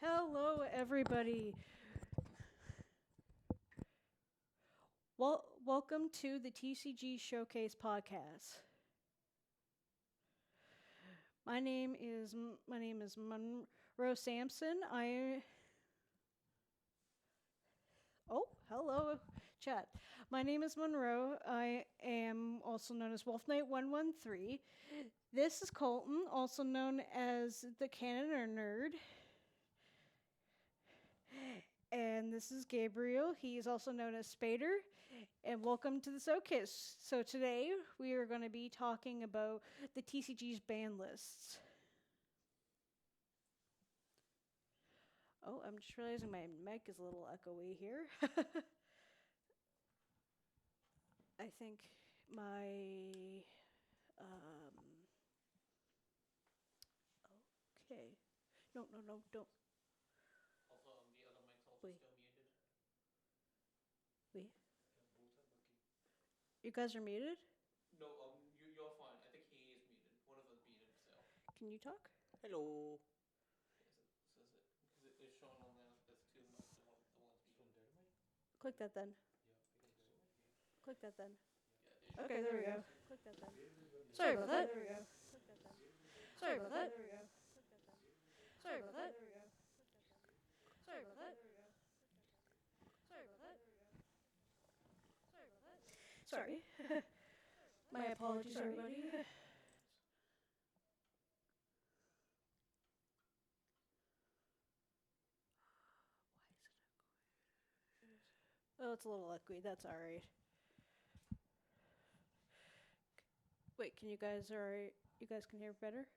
Hello, everybody. Welcome to the TCG Showcase podcast. My name is Monroe Sampson. Hello, chat. My name is Monroe. I am also known as Wolf Knight 113. This is Colton, also known as the CanadaNerd. And this is Gabriel. He is also known as Spader. And welcome to the showcase. So today we are going to be talking about the TCG's ban lists. Oh, I'm just realizing my mic is a little echoey here. I think my... okay. No, don't. Also, the other mic's also Wait. still muted. Wait. You guys are muted? No, you're fine. I think he is muted. One of us muted, so. Can you talk? Hello. Because it's shown on there as two mics. The one's muted. Click that then. Click that then. Yeah, Okay, there we go. Click that then. Sorry about that. There we go. Sorry about that. There we go. Sorry about that. There we go. Sorry about that. Sorry about that. Sorry about that. Sorry. My apologies, everybody. Oh, it's a little echoey. That's all right. Wait, can you guys all right? You guys can hear better?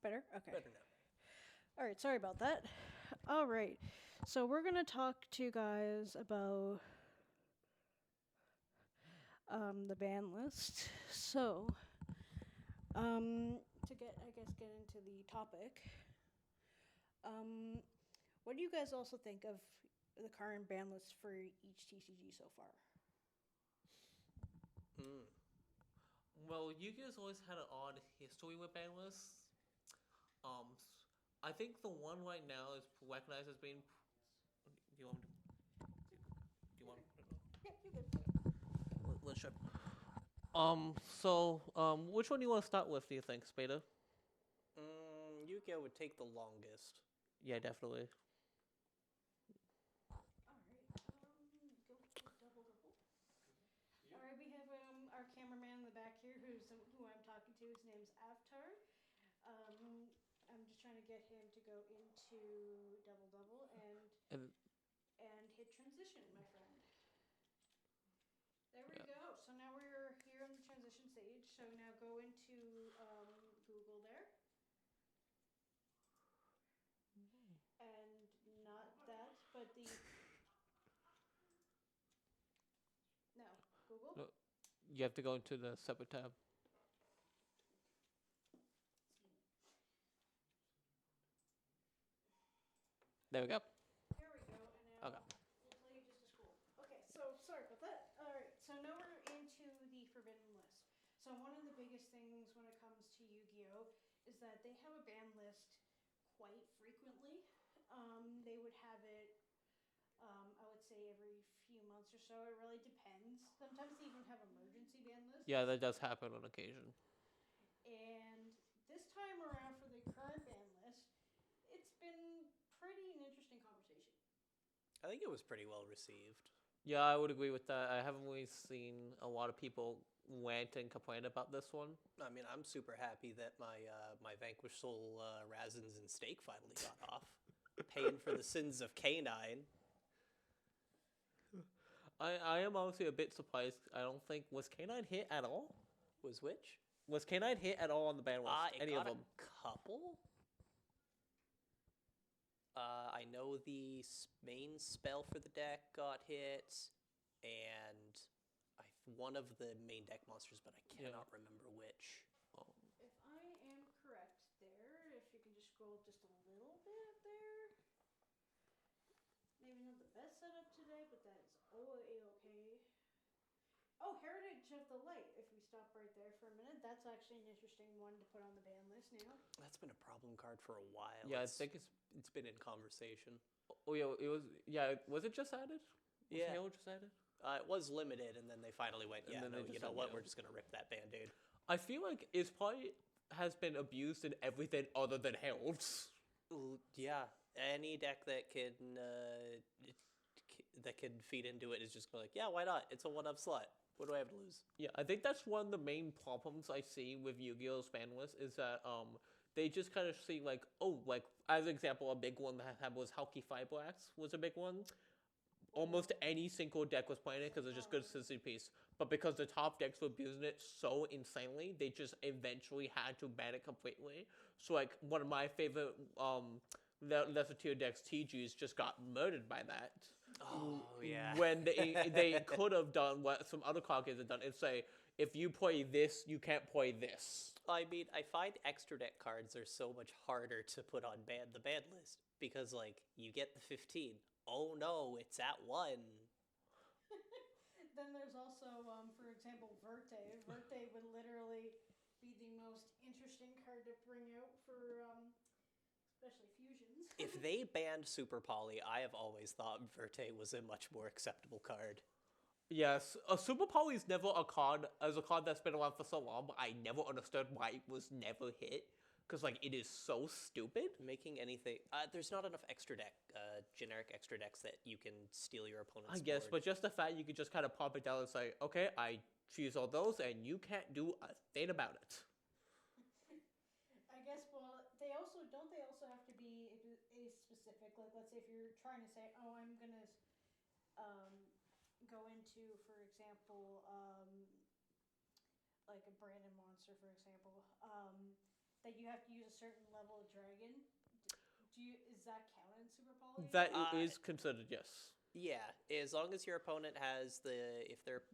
Better? Okay. Better now. All right, sorry about that. All right. So we're going to talk to you guys about the ban list. So, to get into the topic, what do you guys also think of the current ban list for each TCG so far? Well, Yu-Gi-Oh's always had an odd history with ban lists. I think the one right now is recognized as being. Do you want? Do you want? Yeah, you're good. Let's check. Which one do you want to start with? Do you think, Spader? Yu-Gi-Oh would take the longest. Yeah, definitely. All right, go double. All right, we have our cameraman in the back here, who I'm talking to. His name's Avatar. I'm just trying to get him to go into double and hit transition, my friend. There we go. So now we're here on the transition stage. So now go into Google there. And not that, but the... No, Google. No, you have to go into the separate tab. There we go. Here we go. And now we'll tell you just as cool. Okay, so sorry about that. All right, so now we're into the Forbidden list. So one of the biggest things when it comes to Yu-Gi-Oh is that they have a ban list quite frequently. They would have it, I would say, every few months or so. It really depends. Sometimes they even have emergency ban lists. Yeah, that does happen on occasion. And this time around for the current ban list, it's been pretty an interesting conversation. I think it was pretty well received. Yeah, I would agree with that. I haven't really seen a lot of people rant and complain about this one. I mean, I'm super happy that my Vanquish Soul Razins and Steak finally got off. Paying for the sins of Canine. I am honestly a bit surprised. I don't think... Was Canine hit at all? Was which? Was Canine hit at all on the ban list? It Any got of them? a couple. I know the main spell for the deck got hit, and one of the main deck monsters, but I cannot remember which. If I am correct there, if you can just scroll just a little bit there. Maybe not the best setup today, but that is okay. Oh, Heritage of the Light. If we stop right there for a minute, that that's actually an interesting one to put on the ban list now. That's been a problem card for a while. Yeah, I It's- think it's been in conversation. Oh yeah, it was. Yeah, was it just added? Was Yeah. Halo just added? It was limited, and then they finally went, And yeah, then no, they just you know said, what, yeah. we're just going to rip that Band-Aid. I feel like it's probably has been abused in everything other than Heralds. Yeah, any deck that can feed into it is just like, yeah, why not? It's a 1-up slot. What do I have to lose? Yeah, I think that's one of the main problems I see with Yu-Gi-Oh's ban list is that they just kind of see like, oh, like as an example, a big one that had was Halki Fireblast was a big one. Almost any single deck was playing it because it's just good synergy piece. But because the top decks were abusing it so insanely, they just eventually had to ban it completely. So like one of my favorite lesser tier decks, TGs, just got murdered by that. Oh, yeah. When they could have done what some other card games have done and say, if you play this, you can't play this. I mean, I find extra deck cards are so much harder to put on the ban list because, like, you get the 15. Oh no, it's at 1. Then there's also, for example, Verte. Verte would literally be the most interesting card to bring out for, especially fusions. If they banned Super Poly, I have always thought Verte was a much more acceptable card. Yes, Super Poly is never a card that's been around for so long, but I never understood why it was never hit. Because, like, it is so stupid. Making anything... there's not enough extra deck, generic extra decks that you can steal your opponent's I guess, board. but just the fact you could just kind of pop it down and say, okay, I choose all those, and you can't do a thing about it. I guess, well, they also have to be a specific, like, let's say if you're trying to say, oh, I'm going to go into, for example, like a Brandon monster, for example, that you have to use a certain level of dragon. Is that count in Super Poly? That is considered, yes. Yeah, as long as your opponent has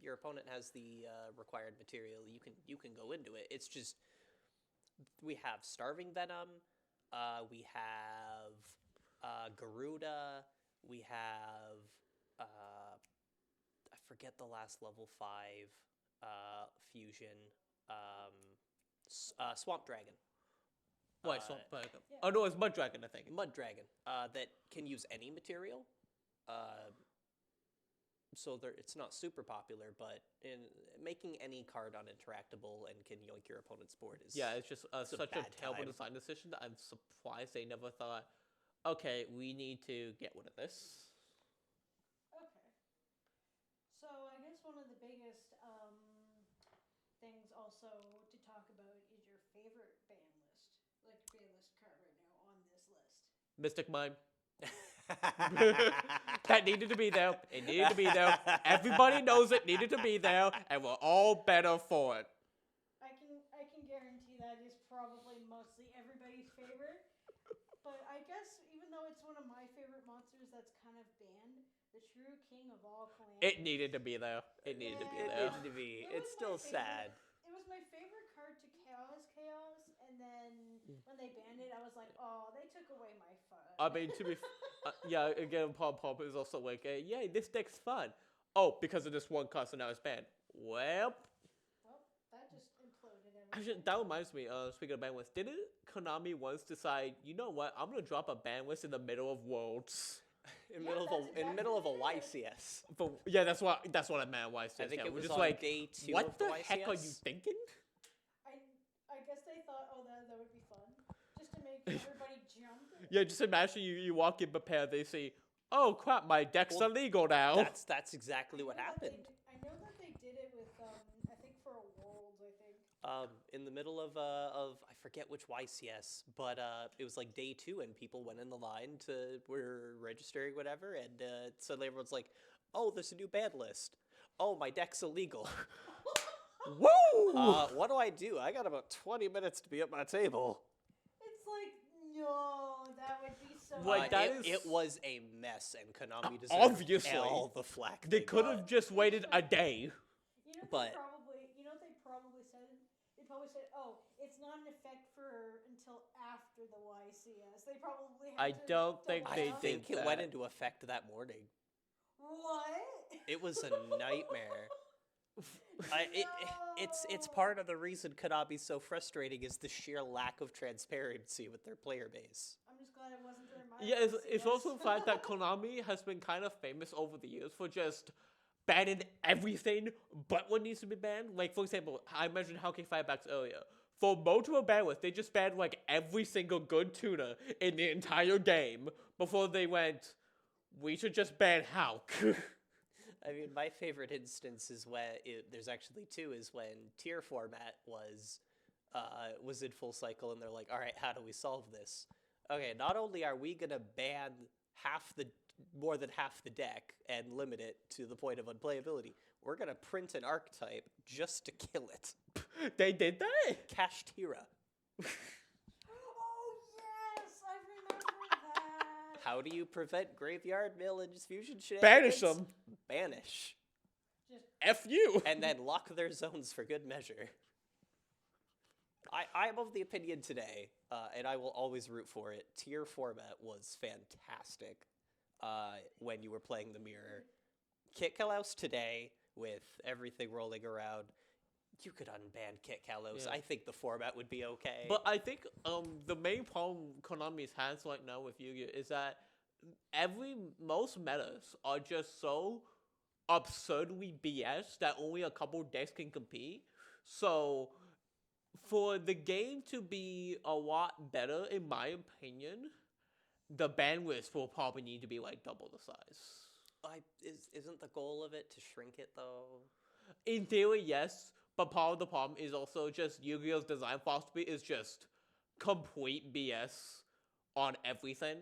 your opponent has the required material, you can go into it. It's just we have Starving Venom, we have Garuda, we have I forget the last level 5 fusion, Swamp Dragon. Wait, oh no, it's Mud Dragon, I think. Mud Dragon, that can use any material. So it's not super popular, but in making any card uninteractable and can yoink your opponent's board is Yeah, it's just such a terrible time. design decision that I'm surprised they never thought, okay, we need to get rid of this. Okay. So I guess one of the biggest things also to talk about is your favorite ban list. Like your ban list card right now on this list. Mystic Mime. That needed to be there. It needed to be there. Everybody knows it needed to be there, and we're all better for it. I can guarantee that is probably mostly everybody's favorite. But I guess even though it's one of my favorite monsters that's kind of banned, the true king of all clans. It needed to be there. It needed to be It there. needed to be. It It's was still my sad. favorite. It was my favorite card to Chaos, and then when they banned it, I was like, oh, they took away my fun. I mean, to be, yeah, again, Pop is also like, yay, this deck's fun. Oh, because of this one card, so now it's banned. Well, That just imploded everything. actually, that reminds me, speaking of ban lists, didn't Konami once decide, you know what, I'm going to drop a ban list in the middle of Worlds? In Yeah, middle of that's in middle of a exactly what they did. YCS. But, yeah, that's what I meant, why I think it was just on like, day 2 what of the the heck are you YCS. thinking? I guess they thought, oh, that would be fun, just to make everybody jump. Yeah, just imagine you walk in prepared, they see, oh crap, my deck's Well, illegal now. That's exactly what happened. I know that they did it with, I think for a Worlds, I think. In the middle of I forget which YCS, but it was like day 2, and people went in the line were registering whatever, and suddenly everyone's like, "Oh, there's a new ban list. Oh, my deck's illegal. Woo! What do? I got about 20 minutes to be at my table." It's like, no, that would be so. Like, that it is- was a mess, and Konami deserved Obviously. all the flack They could got. have just waited a day. You know, But- you know what they probably said? They probably said, "Oh, it's not in effect until after the YCS." They probably had I to don't think double they down. I think did it went that. into effect that morning. What? It was a nightmare. It's part of the reason Konami's so frustrating is the sheer lack of transparency with their player base. I'm just glad it wasn't during my Yeah, legacy, it's yes. also the fact that Konami has been kind of famous over the years for just banning everything but what needs to be banned. Like, for example, I mentioned Hawking Firebacks earlier. For multiple bandwidth, they just banned like every single good tuner in the entire game before they went, we should just ban Hawk. I mean, my favorite instance is when there's actually two. Is when tier format was in full cycle, and they're like, "All right, how do we solve this?" Okay, not only are we gonna ban more than half the deck and limit it to the point of unplayability, we're gonna print an archetype just to kill it. They did that? Cached Hera. Oh yes, I remember that. How do you prevent graveyard mill and fusion shenanigans? Banish them. Banish. Just F you. And then lock their zones for good measure. I'm of the opinion today, and I will always root for it, tier format was fantastic when you were playing the mirror. Kit Kalos today, with everything rolling around, you could unban Kit Kalos. Yeah. I think the format would be okay. But I think the main problem Konami has right now with Yu-Gi-Oh is that most metas are just so absurdly BS that only a couple decks can compete. So for the game to be a lot better, in my opinion, the bandwidth will probably need to be like double the size. Isn't the goal of it to shrink it, though? In theory, yes, but part of the problem is also just Yu-Gi-Oh's design philosophy is just complete BS on everything.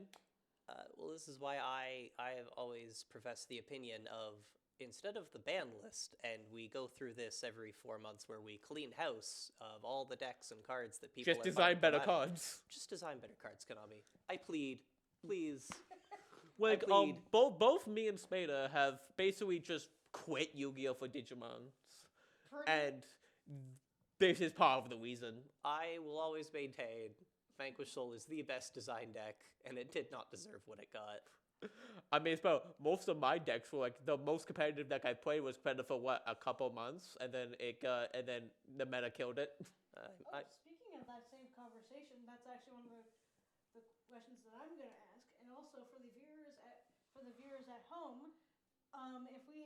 Well, this is why I have always professed the opinion of, instead of the ban list, and we go through this every 4 months where we clean house of all the decks and cards that people Just design better cards. Just design better cards, Konami. I plead. Please. Like, I plead. both me and Spader have basically just quit Yu-Gi-Oh for Digimon. And this is part of the reason. I will always maintain Vanquish Soul is the best design deck, and it did not deserve what it got. I mean, it's about most of my decks were like the most competitive deck I played was competitive for what, a couple months, and then the meta killed it. Speaking of that same conversation, that's actually one of the questions that I'm going to ask, and also for the viewers at home,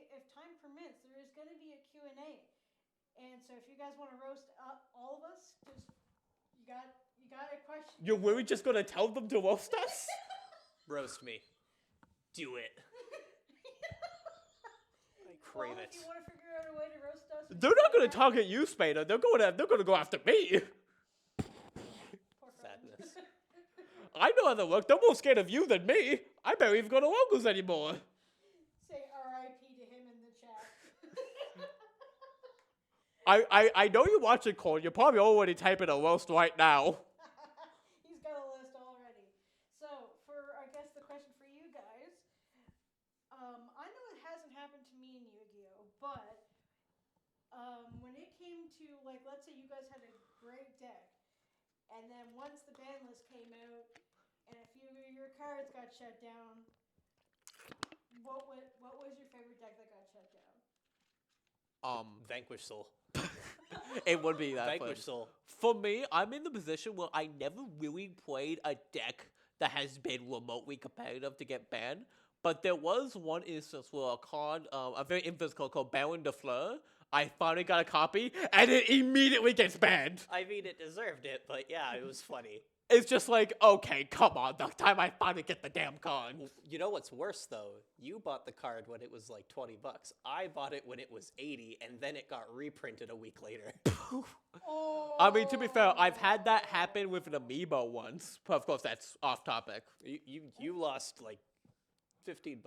if time permits, there is going to be a Q&A, and so if you guys want to roast all of us, just you got a question. You're really just gonna tell them to roast us? Roast me. Do it. I crave it. If you want to figure out a way to roast us, They're not gonna target you, Spader. They're gonna go after me. Poor Sadness. I know how they work. They're more scared of you than me. I barely even go to locals anymore. Say R.I.P. to him in the chat. I know you're watching, Cole. You're probably already typing a roast right now. He's got a list already. So, for, I guess, the question for you guys, I know it hasn't happened to me in Yu-Gi-Oh, but when it came to, like, let's say you guys had a great deck, and then once the ban list came out, and a few of your cards got shut down, what was your favorite deck that got shut down? Vanquish Soul. It would be that Vanquish fun. Soul. For me, I'm in the position where I never really played a deck that has been remotely competitive to get banned. But there was one instance where a card, a very infamous card called Baron de Fleur, I finally got a copy, and it immediately gets banned. I mean, it deserved it, but yeah, it was funny. It's just like, okay, come on, the time I finally get the damn card. You know what's worse, though? You bought the card when it was like $20. I bought it when it was $80, and then it got reprinted a week later. Oh. I mean, to be fair, I've had that happen with an amiibo once. But of course, that's off topic. You lost like $15.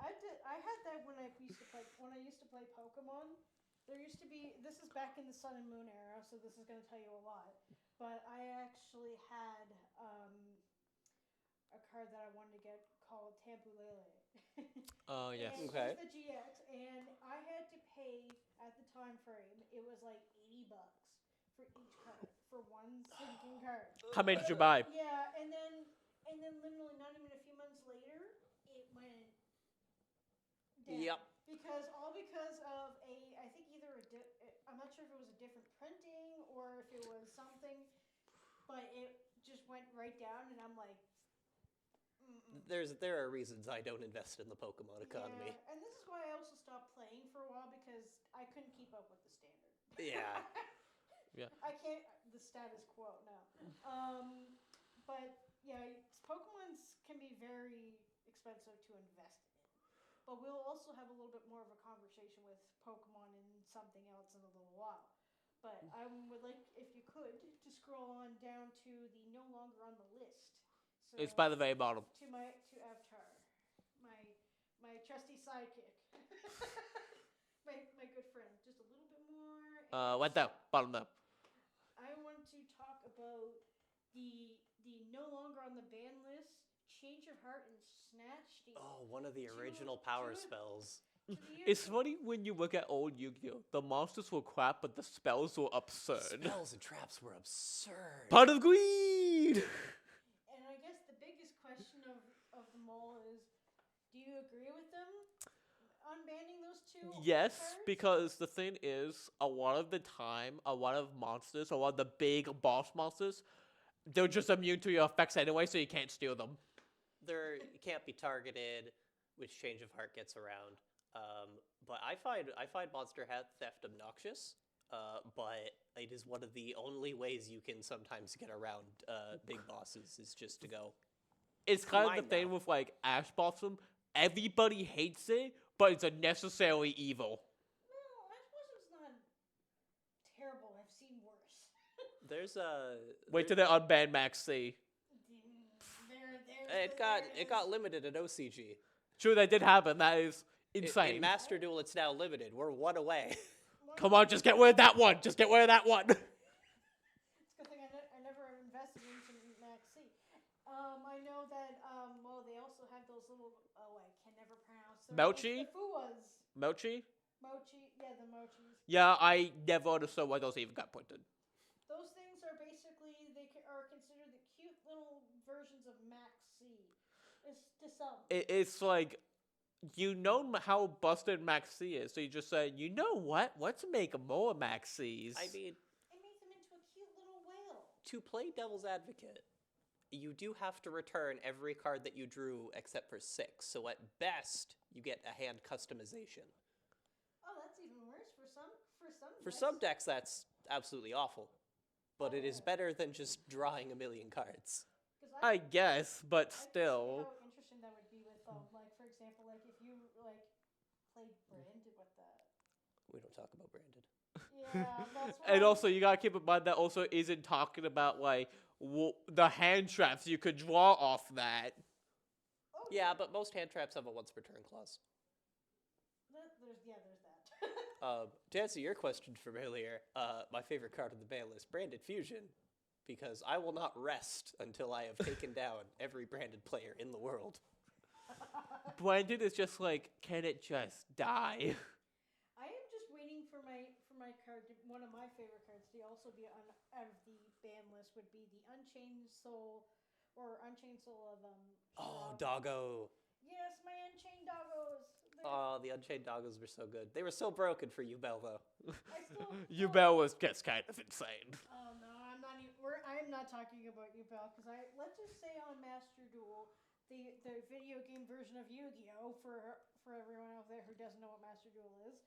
I had that when I used to play Pokemon. There used to be, this is back in the Sun and Moon era, so this is going to tell you a lot. But I actually had a card that I wanted to get called Tapu Lele. Oh, yes. And Okay. it was the GX, and I had to pay, at the time frame, it was like $80 for each card, for one sinking card. How many did you buy? Yeah, and then literally not even a few months later, it went down. Yep. Because of a I'm not sure if it was a different printing or if it was something, but it just went right down, and I'm like, mm-mm. There are reasons I don't invest in the Pokemon economy. Yeah, and this is why I also stopped playing for a while because I couldn't keep up with the standard. Yeah. Yeah. I can't the status quo now. But yeah, Pokemon's can be very expensive to invest in. But we'll also have a little bit more of a conversation with Pokemon and something else in a little while. But I would like, if you could, to scroll on down to the no longer on the list. So It's by the very bottom. to Avatar, my trusty sidekick, my good friend. Just a little bit more. What down? Bottom up. I want to talk about the no longer on the ban list, Change of Heart and Snatch Steal. Oh, one of the original power spells. It's funny when you look at old Yu-Gi-Oh! The monsters were crap, but the spells were absurd. Spells and traps were absurd. Pot of greed! And I guess the biggest question of them all is, do you agree with them unbanning those two? Yes, cards? because the thing is, a lot of the time, a lot of monsters, a lot of the big boss monsters, they're just immune to your effects anyway, so you can't steal them. You can't be targeted, which Change of Heart gets around. But I find monster theft obnoxious. But it is one of the only ways you can sometimes get around big bosses is just to go. It's kind of the Mine thing now. with like Ash Blossom. Everybody hates it, but it's a necessary evil. No, Ash Blossom's not terrible. I've seen worse. There's a Wait till they unban Max C. it got limited at OCG. True, that did happen. That is insane. In Master Duel, it's now limited. We're one away. Come on, just get rid of that one. Just get rid of that one. It's a good thing I never invested into Max C. I know that, well, they also have those little, I can never pronounce them. Mochi? The Fuwas. Mochi? Mochi, yeah, the Mochis. Yeah, I never understood why those even got printed. Those things are basically, are considered the cute little versions of Max C. It's to some. It's like, you know how busted Max C is, so you just say, you know what? Let's make more Max Cs. I mean, It made them into a cute little whale. to play devil's advocate, you do have to return every card that you drew except for 6. So at best, you get a hand customization. Oh, that's even worse for some. For some decks, that's absolutely awful. But it is better than just drawing a million cards. I guess, but I can still. see how interesting that would be with, like, for example, like if you like played branded with that. We don't talk about branded. Yeah, that's what And also, you gotta keep in mind that also isn't talking about, like, the hand traps you could draw off that. Oh, Yeah, but most hand traps have a once per turn clause. there's that. To answer your question from earlier, my favorite card on the ban list, Branded Fusion, because I will not rest until I have taken down every branded player in the world. Branded is just like, can it just die? I am just waiting for my card. One of my favorite cards to also be on out of the ban list would be the Unchained Soul of Oh, Shiraga. Doggo. Yes, my Unchained Doggos. Oh, the Unchained Doggos were so good. They were so broken for you, Bell, though. I still. Yubel gets kind of insane. Oh no, I'm not even. I'm not talking about Yubel because let's just say on Master Duel, the video game version of Yu-Gi-Oh for everyone out there who doesn't know what Master Duel is.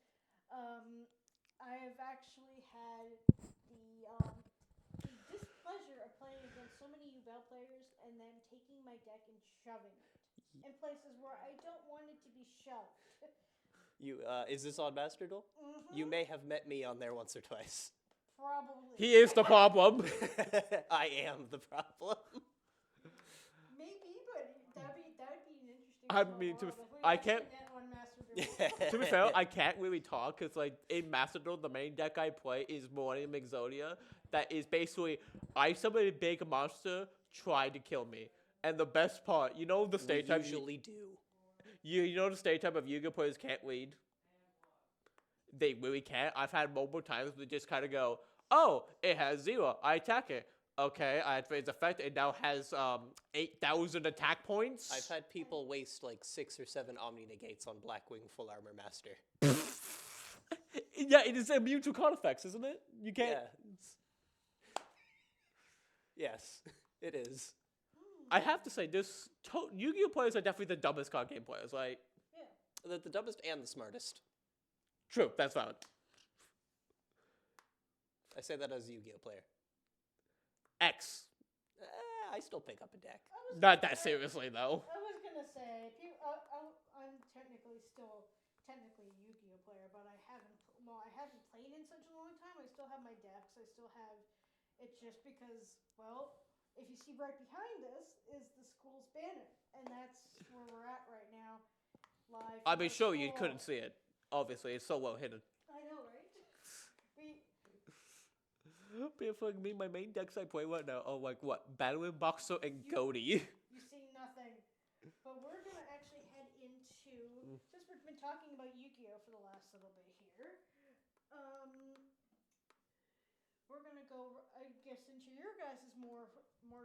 I've actually had the displeasure of playing against so many Yubel players and then taking my deck and shoving it in places where I don't want it to be shoved. Is this on Master Duel? Mm-hmm. You may have met me on there once or twice. Probably. He is the problem. I am the problem. Maybe, but that'd be an interesting. I little mean, world if we I actually can't- met on Master Duel. To be fair, I can't really talk because, like, in Master Duel, the main deck I play is Millennium Exodia. That is basically, somebody big monster tried to kill me. And the best part, you know the stage We type usually do. you know the stage type of Yu-Gi-Oh players can't lead? They really can't. I've had multiple times where they just kind of go, oh, it has 0. I attack it. Okay, I had its effect. It now has 8,000 attack points. I've had people waste like 6 or 7 Omni Negates on Blackwing Full Armor Master. Yeah, it is immune to card effects, isn't it? You can't. Yeah. Yes, it is. I have to say, Yu-Gi-Oh players are definitely the dumbest card game players, right? Yeah. The dumbest and the smartest. True, that's valid. I say that as a Yu-Gi-Oh player. X. I still pick up a deck. Not that seriously, though. I was gonna say, I'm technically still a Yu-Gi-Oh player, but I haven't played in such a long time. I still have my decks. I still have. It's just because, well, if you see right behind us is the school's banner, and that's where we're at right now, live. I mean, sure, you school. couldn't see it. Obviously, it's so well hidden. I know, right? People like me, my main decks I play right now are like what? Battling Boxer and Goaty. You see nothing. But we're going to actually head into, since we've been talking about Yu-Gi-Oh for the last little bit here, we're going to go, I guess, into your guys' more of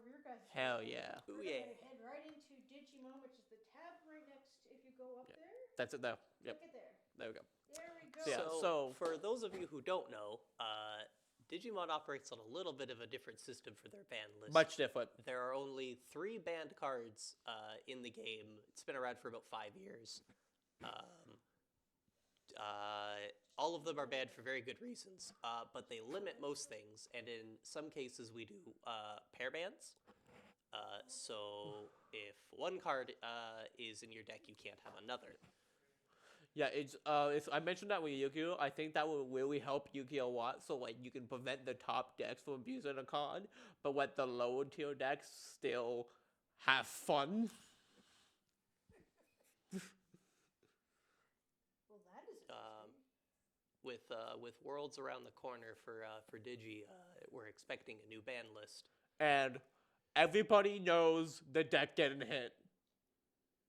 your guys' Hell yeah. Ooh, We're yeah. going to head right into Digimon, which is the tab right next, if you go up there. That's it, though. Yep. Look at there. There we go. There we go. Yeah, So, for those of you who don't know, Digimon operates on a little bit of a different system for their ban list. Much different. There are only 3 banned cards in the game. It's been around for about 5 years. All of them are banned for very good reasons, but they limit most things, and in some cases we do pair bans. So if one card is in your deck, you can't have another. Yeah, it's I mentioned that with Yu-Gi-Oh! I think that will really help Yu-Gi-Oh! A lot. So like you can prevent the top decks from abusing a card, but let the lower tier decks still have fun. Well, that is interesting. With Worlds around the corner for Digi, we're expecting a new ban list. And everybody knows the deck getting hit.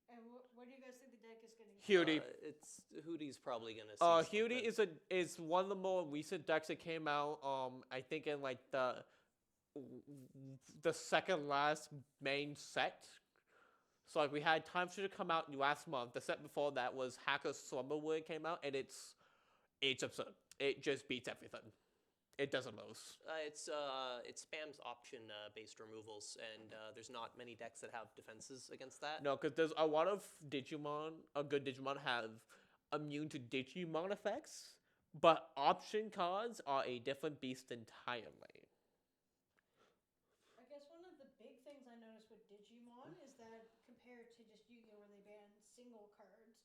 And what do you guys think the deck is going to Hootie. Hootie's probably gonna see Hootie is one of the more recent decks that came out. I think in like the second last main set. So like we had Time Shooter come out last month. The set before that was Hacker's Slumber where it came out, and it's absurd. It just beats everything. It doesn't lose. it spams option based removals, and there's not many decks that have defenses against that. No, because there's a lot of Digimon, a good Digimon have immune to Digimon effects, but option cards are a different beast entirely. I guess one of the big things I noticed with Digimon is that compared to just Yu-Gi-Oh where they ban single cards,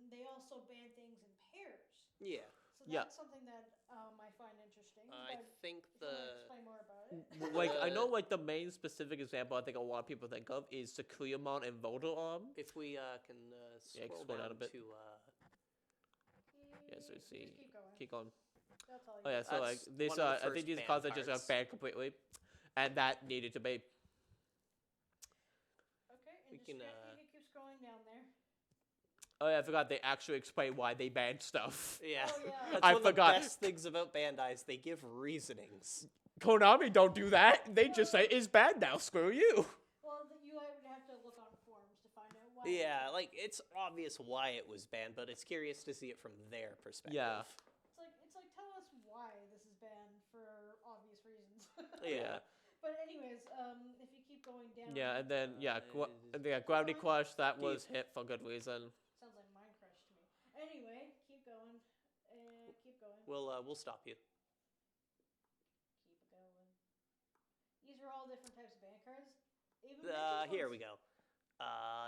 they also ban things in pairs. Yeah. So that's something that I find interesting. I think if you want to explain more about it. Like I know, like the main specific example I think a lot of people think of is Sakuyamon and Voltorb. if we can scroll scroll down down a bit. to Yeah, so see, Just keep going. keep going. That's all. Oh yeah, so like That's this, one of the I think first these banned cards are just cards. banned completely, and that needed to be. Okay, and We just can, you can keep scrolling down there. Oh yeah, I forgot they actually explain why they banned stuff. yeah. Oh, yeah. That's I one forgot. of the best things about Bandai's. They give reasonings. Konami don't do that. They just say it's bad now. Screw you. Well, you would have to look on forums to find out why. Yeah, like it's obvious why it was banned, but it's curious to see it from their perspective. Yeah. It's like tell us why this is banned for obvious reasons. Yeah. But anyways, if you keep going down. Yeah, and then Gravity Crush that was hit for good reason. Sounds like Minecraft to me. Anyway, keep going. Keep going. We'll stop you. Keep going. These are all different types of band cards. Even Here we go.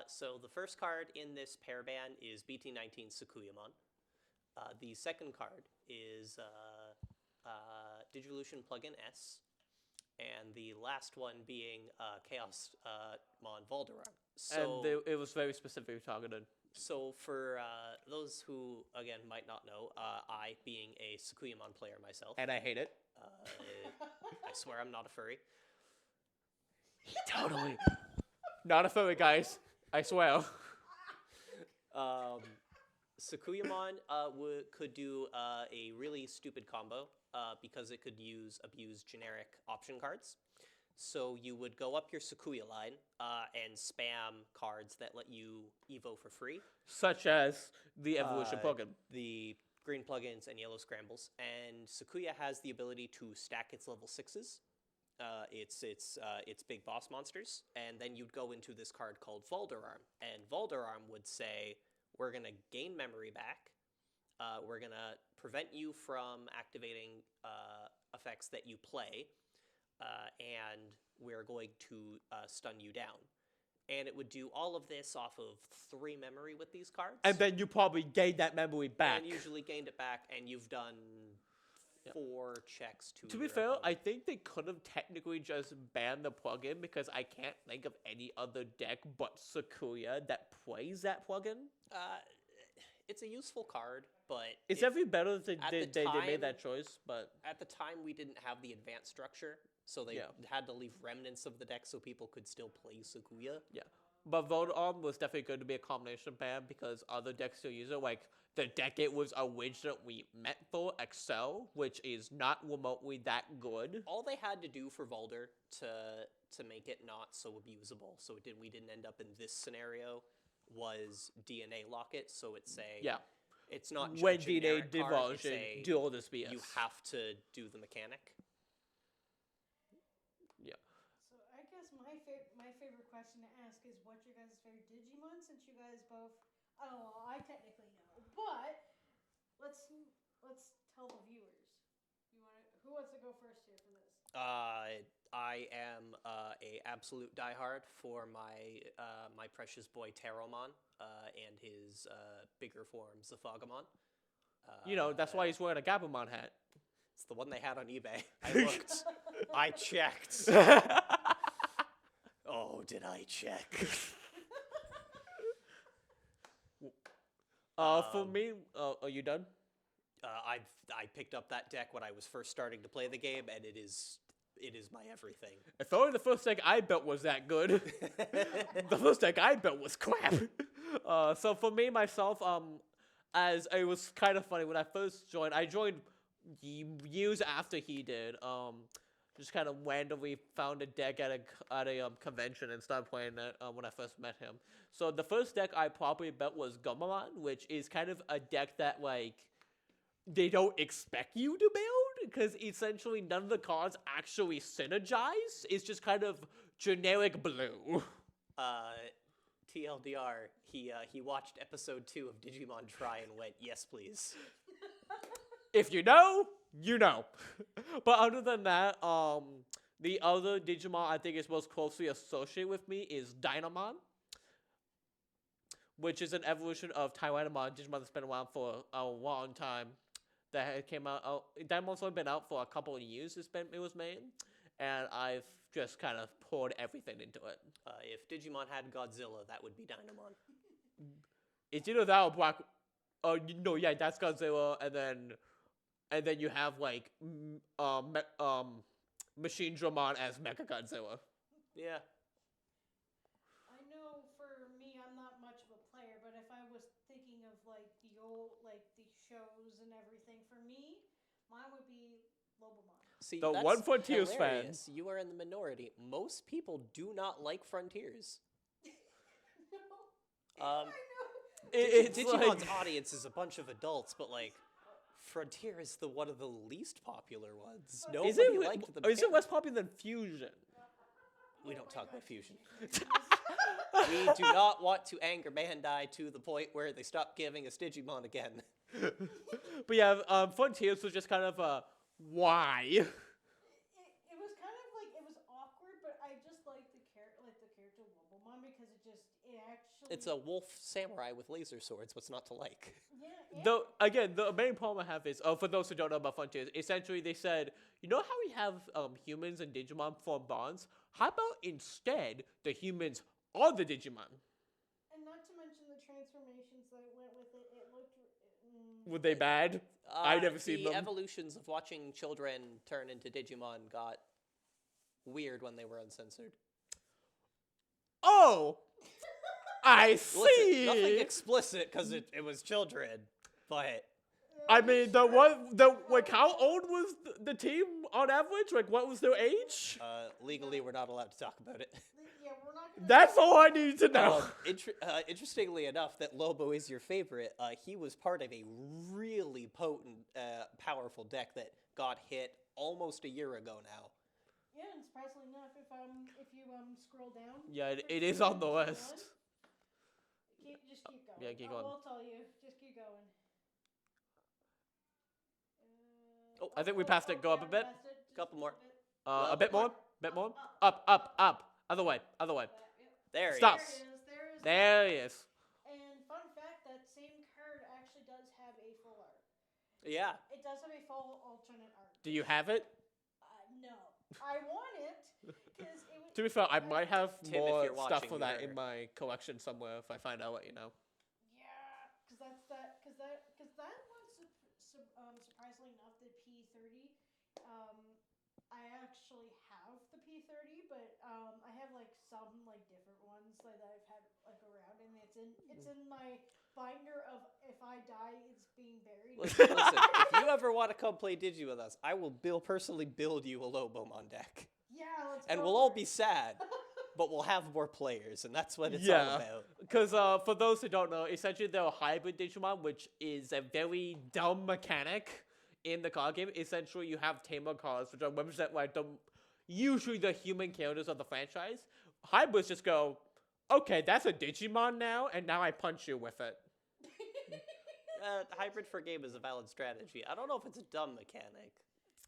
So the first card in this pair ban is BT19 Sakuyamon. The second card is Digivolution Plugin S. And the last one being Chaos Mon Valderon. So, And it was very specifically targeted. So for those who, again, might not know, I, being a Sakuyamon player myself, And I hate it. I swear I'm not a furry. Totally. Not a furry, guys. I swear. Sakuyamon could do a really stupid combo because it could abuse generic option cards. So you would go up your Sakuya line and spam cards that let you Evo for free. Such as the Evolution plugin. The green plugins, and yellow scrambles. And Sakuya has the ability to stack its level 6s. It's big boss monsters, and then you'd go into this card called Valderarm, and Valderarm would say, we're going to gain memory back, we're going to prevent you from activating effects that you play, and we're going to stun you down. And it would do all of this off of 3 memory with these cards. And then you probably gain that memory back. And usually gained it back, and you've done 4 checks to be fair, I think they could have technically just banned the plugin because I can't think of any other deck but Sakuya that plays that plugin. It's a useful card, but... It's definitely better that they made that choice, but... At the time, we didn't have the advanced structure, so they had to leave remnants of the deck so people could still play Sakuya. Yeah. But Valderarm was definitely going to be a combination ban because other decks still use it. Like, the deck it was originally meant for, Excel, which is not remotely that good. All they had to do for Valder to make it not so abusable, so we didn't end up in this scenario, was DNA lock it, so it's a... Yeah. It's not just when a DNA generic card, divulge and do all this BS. You have to do the mechanic. Yeah. So I guess my favorite question to ask is, what's your guys' favorite Digimon? Since you guys both, I technically know, but let's tell the viewers. Who wants to go first here for this? I am a absolute diehard for my precious boy Teromon and his bigger form Zafagamon. That's why he's wearing a Gabumon hat. It's the one they had on eBay. I looked. I checked. Oh, did I check? For me, are you done? I picked up that deck when I was first starting to play the game, and it is my everything. If only the first deck I built was that good. The first deck I built was crap. So for me, myself, as it was kind of funny when I first joined, I joined years after he did. Just kind of randomly found a deck at a convention and started playing it when I first met him. So the first deck I probably built was Gomamon, which is kind of a deck that, like, they don't expect you to build, because essentially none of the cards actually synergize. It's just kind of generic blue. TLDR, he watched episode 2 of Digimon Try and went, yes, please. If you know, you know. But other than that, the other Digimon I think is most closely associated with me is Dynamon, which is an evolution of Tyrannomon, Digimon that's been around for a long time. That came out. Dynamon's only been out for a couple of years. It was made, and I've just kind of poured everything into it. If Digimon had Godzilla, that would be Dynamon. It's either that or Black. Yeah, that's Godzilla, and then you have like Machine Dramon as Mecha Godzilla. Yeah. I know for me, I'm not much of a player, but if I was thinking of like the old, like the shows and everything, for me, mine would be Lobomon. See, the that's one Frontiers hilarious. fan. You are in the minority. Most people do not like Frontiers. No. I know. Digimon's audience is a bunch of adults, but like, Frontier is one of the least popular ones. Nobody liked the Is it less popular than Fusion? We don't talk about Fusion. We do not want to anger Bandai to the point where they stop giving us Digimon again. But yeah, Frontiers was just kind of why? It was kind of like, it was awkward, but I just like the character Lobomon because it actually... It's a wolf samurai with laser swords. What's not to like? Yeah. The main problem I have is, for those who don't know about Frontiers, essentially they said, you know how we have humans and Digimon form bonds? How about instead the humans are the Digimon? And not to mention the transformations that went with it. It looked... Were they bad? I never seen them. The evolutions of watching children turn into Digimon got weird when they were uncensored. Oh! I see! Listen, nothing explicit because it was children, but... I mean, how old was the team on average? Like, what was their age? Legally, we're not allowed to talk about it. Yeah, we're not That's all I need to know. Interestingly enough, that Lobo is your favorite. He was part of a really potent, powerful deck that got hit almost a year ago now. Yeah, and surprisingly enough, if you scroll down. Yeah, it is on the list. Just keep going. Yeah, keep going. We'll tell you. Just keep going. I think we passed it. Go up a bit. Couple more. A bit more. Bit more. Up. Other way. There Stop. he is. There he is. And fun fact, that same card actually does have a full art. Yeah. It does have a full alternate art. Do you have it? No. I want it because it would. To be fair, I might have Tim, if more you're stuff watching, for that you're- in my collection somewhere. If I find out, I'll let you know. Yeah, because that one surprisingly enough, the P30. I actually have the P30, but I have like some like different ones that I've had like around, and it's in my binder of if I die, it's being buried. Listen, if you ever want to come play Digi with us, I will personally build you a Lobomon deck. Yeah, let's And go we'll for all it. be sad, but we'll have more players, and that's what it's all Yeah. about. Because for those who don't know, essentially they're a hybrid Digimon, which is a very dumb mechanic in the card game. Essentially, you have tamer cards, which are represent like usually the human characters of the franchise. Hybrids just go, okay, that's a Digimon now, and now I punch you with it. Hybrid for game is a valid strategy. I don't know if it's a dumb mechanic.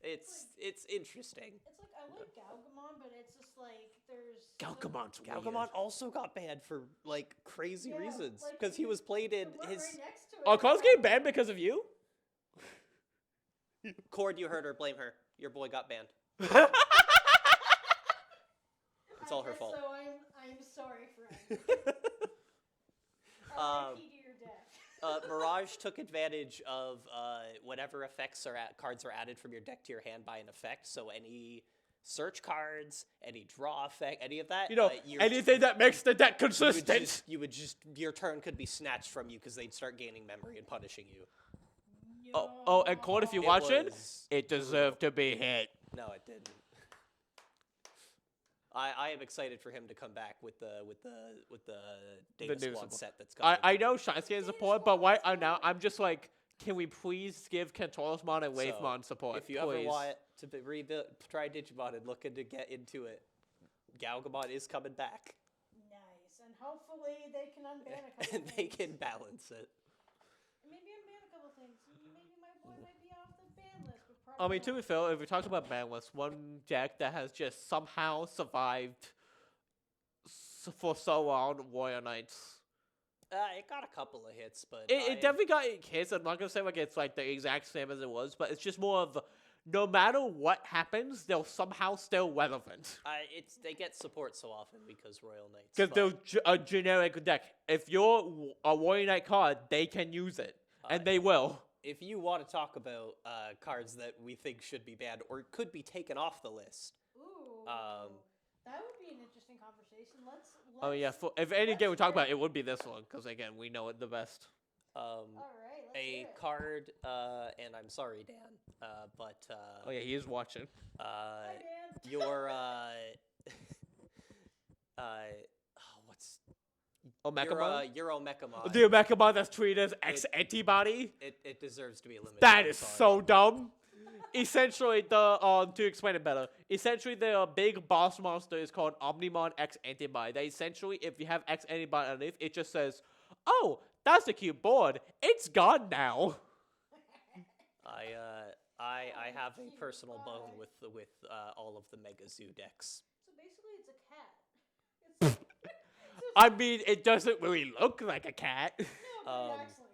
It's interesting. It's like I like Galgamon, but it's just like there's Galgamon's weird. Galgamon also got banned for like crazy Yeah, reasons like, because he was played in the one his. right next to it. Are cards getting banned because of you? Cord, you heard her. Blame her. Your boy got banned. It's all her guess fault. So I'm sorry, friend. Um, RIP to your deck. Mirage took advantage of whatever cards are added from your deck to your hand by an effect. So any search cards, any draw effect, any of that. You know, anything that makes the deck consistent. Your turn could be snatched from you because they'd start gaining memory and punishing you. Oh, and Cord, if you're watching, was it deserved to be hit. No, it didn't. I am excited for him to come back with the Data new Squad support. set that's coming. I know Shinesky is support, but why now I'm just like, can we please give Kentorismon and Wavemon support? If you please? ever want to try Digimon and looking to get into it, Galgamon is coming back. Nice, and hopefully they can unban a couple And they things. can balance it. Maybe unban a couple things. Maybe my boy might be off the ban list, but I probably mean, to be fair, if we talk about banlists, one deck that has just somehow survived for so long, Warrior Knights. It got a couple of hits, but It definitely got hits. I'm not gonna say like it's like the exact same as it was, but it's just more of no matter what happens, they'll somehow still relevant. They get support so often because Royal Knights. Because they're a generic deck. If you're a Warrior Knight card, they can use it, and they will. If you want to talk about cards that we think should be banned or could be taken off the list, Ooh, that would be an interesting conversation. Let's Oh yeah, if any game we talk about, it would be this one, because again, we know it the best. all right, let's hear it. card, and I'm sorry, Dan, but Oh yeah, he is watching. Hi, Dan. your what's Omecamon? Euro Mechamon. The Omecamon that's treated as X-Antibody? It deserves to be eliminated. That I'm is sorry. so dumb. Essentially, to explain it better, essentially the big boss monster is called Omnimon X Antibody. That essentially, if you have X Antibody underneath, it just says, "Oh, that's a cute board. It's gone now." I have a personal bone with all of the Mega Zoo decks. So basically, it's a cat. I mean, it doesn't really look like a cat. No, but it acts like one.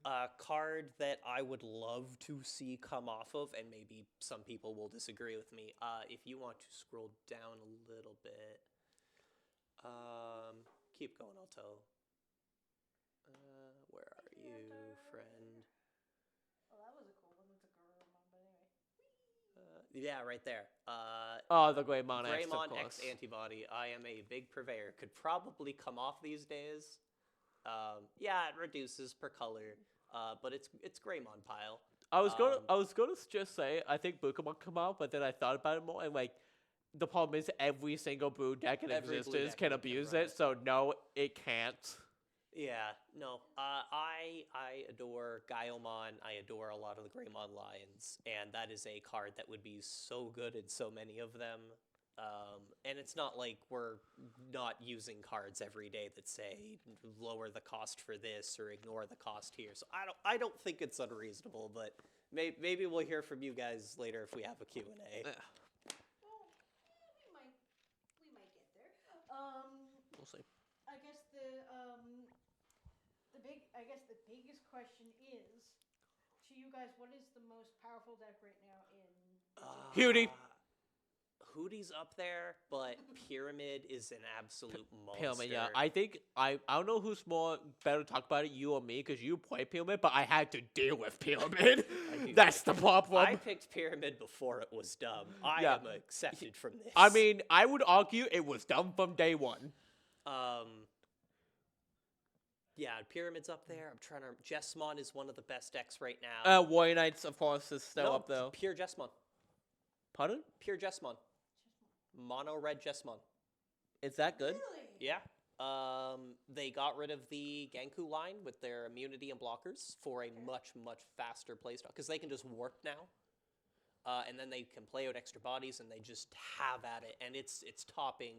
A card that I would love to see come off of, and maybe some people will disagree with me. If you want to scroll down a little bit, keep going. I'll tell. Where are you, friend? Oh, that was a cool one. It's a Gurumon, but anyway. Yeah, right there. Oh, the Greymon X, of Greymon course. X Antibody. I am a big purveyor. Could probably come off these days. Yeah, it reduces per color. But it's Greymon pile. I was gonna just say I think Pokemon come out, but then I thought about it more and like the problem is every single blue deck in Every blue existence deck can can abuse run it. So no, it can't. Yeah, no. I adore Gaiomon. I adore a lot of the Greymon Lions, and that is a card that would be so good in so many of them. And it's not like we're not using cards every day that say lower the cost for this or ignore the cost here. So I don't think it's unreasonable, but maybe we'll hear from you guys later if we have a Q&A. Well, we might get there. We'll see. I guess the biggest question is to you guys, what is the most powerful deck right now in Hootie. Hootie's up there, but Pyramid is an absolute monster. Pyramid, yeah. I think I don't know who's more better to talk about it, you or me, because you play Pyramid, but I had to deal with Pyramid. That's the problem. I picked Pyramid before it was dumb. I am accepted from this. I mean, I would argue it was dumb from day one. Yeah, Pyramid's up there. I'm trying to. Jessmon is one of the best decks right now. Warrior Knights, of course, is still up there. Pure Jessmon. Pardon? Pure Jessmon. Mono red Jessmon. Is that good? Really? Yeah. They got rid of the Genku line with their immunity and blockers for a much faster playstyle because they can just warp now, and then they can play out extra bodies and they just have at it, and it's topping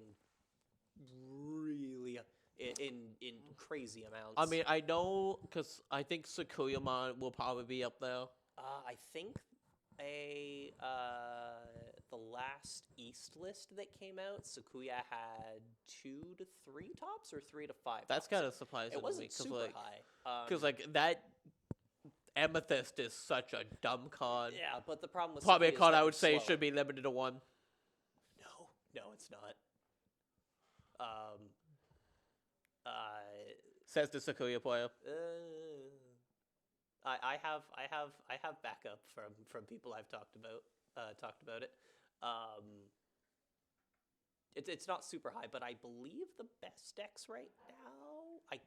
really in crazy amounts. I mean, I know because I think Sakuyamon will probably be up there. I think the last East list that came out, Sakuya had 2 to 3 tops or 3 to 5. That's tops. kind of surprising. It wasn't to me, super high. Because that Amethyst is such a dumb card. Yeah, but the problem with Probably a Sakuya is card that I would it's say slow. should be limited to 1. No, it's not. Says the Sakuya player. I have backup from people I've talked about it. It's not super high, but I believe the best decks right now. I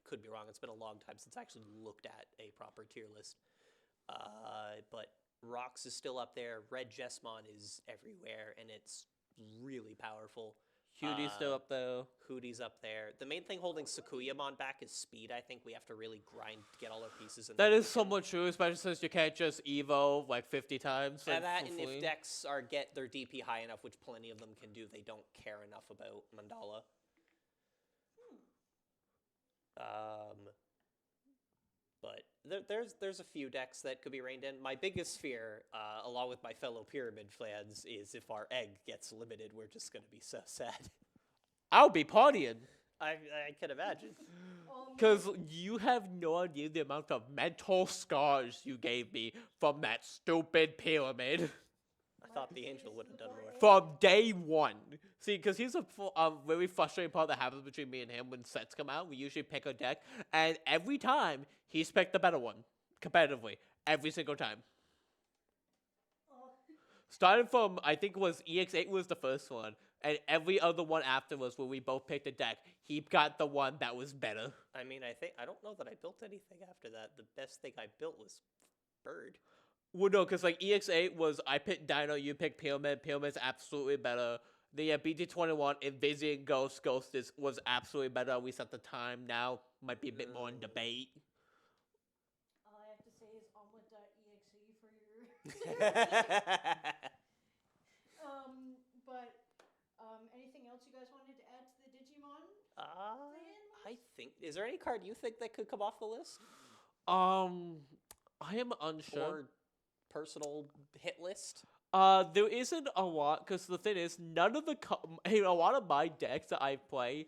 could be wrong. It's been a long time since I actually looked at a proper tier list. But Rox is still up there. Red Jessmon is everywhere, and it's really powerful. Hootie's still up there. Hootie's up there. The main thing holding Sakuyamon back is speed. I think we have to really grind to get all our pieces in. That is somewhat true, especially since you can't just Evo like 50 times. And if decks get their DP high enough, which plenty of them can do, they don't care enough about Mandala. But there's a few decks that could be reined in. My biggest fear, along with my fellow Pyramid fans, is if our egg gets limited, we're just going to be so sad. I'll be partying. I can imagine. Because you have no idea the amount of mental scars you gave me from that stupid Pyramid. I thought the Angel would have done more. From day one. See, because here's a very frustrating part that happens between me and him when sets come out. We usually pick a deck, and every time, he's picked the better one, competitively. Every single time. Starting from, I think it was EX8 was the first one, and every other one after was where we both picked a deck. He got the one that was better. I mean, I don't know that I built anything after that. The best thing I built was Bird. Well, no, because like EX8 was, I picked Dino, you picked Pyramid. Pyramid's absolutely better. Then yeah, BT21, Invisian Ghost was absolutely better, at least at the time. Now, might be a bit more in debate. All I have to say is omelet.exe for your... anything else you guys wanted to add to the Digimon? I think, is there any card you think that could come off the list? I am unsure. Or personal hit list? There isn't a lot, because the thing is, none of a lot of my decks that I play,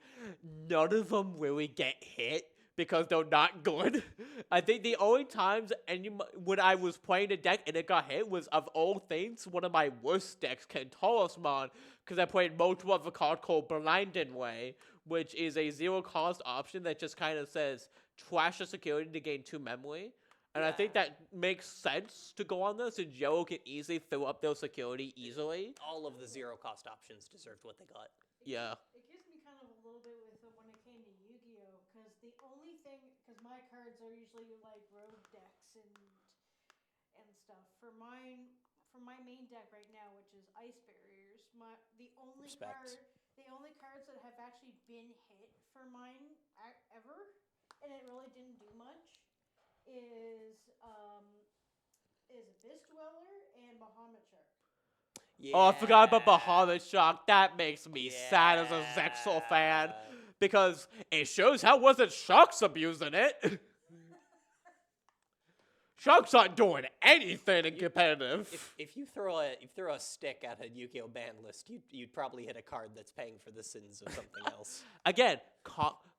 none of them really get hit, because they're not good. I think the only times when I was playing a deck and it got hit was, of all things, one of my worst decks, Kentaurusmon, because I played multiple of a card called Blinded Way, which is a zero-cost option that just kind of says, trash the security to gain 2 memory. And I think that makes sense to go on this, and Yellow can easily fill up their security easily. All of the zero-cost options deserved what they got. Yeah. It gives me kind of a little bit with when it came to Yu-Gi-Oh! Because the only thing, because my cards are usually like rogue decks and stuff. For for my main deck right now, which is Ice Barriers, Respect. the only cards that have actually been hit for mine ever, and it really didn't do much, is Abyss Dweller and Bahamut Shark. Yeah. Oh, I forgot about Bahamut Shark. That makes me sad as a Zexal fan. Because it shows how wasn't Sharks abusing it. Sharks aren't doing anything in competitive. If you throw a stick at a Yu-Gi-Oh ban list, you'd probably hit a card that's paying for the sins of something else. Again,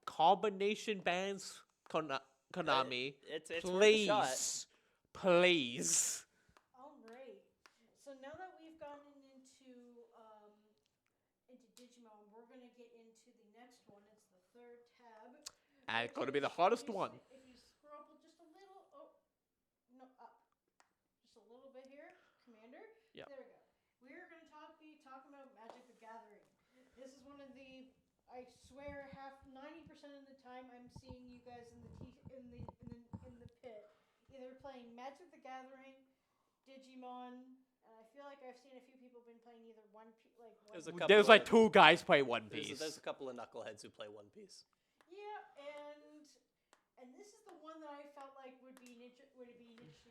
combination bans, Konami. It's worth a shot. Please. All right. So now that we've gotten into Digimon, we're gonna get into the next one. It's the third tab. And it's going to be the hardest one. If you scroll just a little, up, just a little bit here, Commander. Yeah. There we go. We're gonna be talking about Magic the Gathering. This is one of the, I swear, 90% of the time I'm seeing you guys in the pit, either playing Magic the Gathering, Digimon. I feel like I've seen a few people been playing either One Piece, There's like two guys play One Piece. There's a couple of knuckleheads who play One Piece. Yeah, and this is the one that I felt like would be an interesting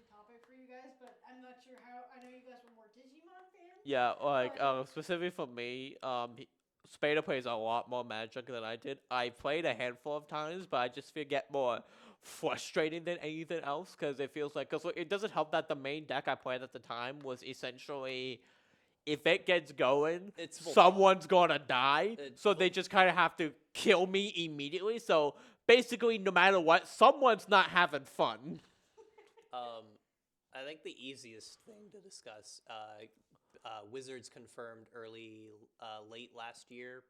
topic for you guys, but I'm not sure how. I know you guys were more Digimon fans. Yeah, like specifically for me, Spader plays a lot more Magic than I did. I played a handful of times, but I just get more frustrating than anything else because it feels like it doesn't help that the main deck I played at the time was essentially, if it gets going, someone's gonna die, so they just kind of have to kill me immediately. So basically, no matter what, someone's not having fun. I think the easiest thing to discuss. Wizards confirmed late last year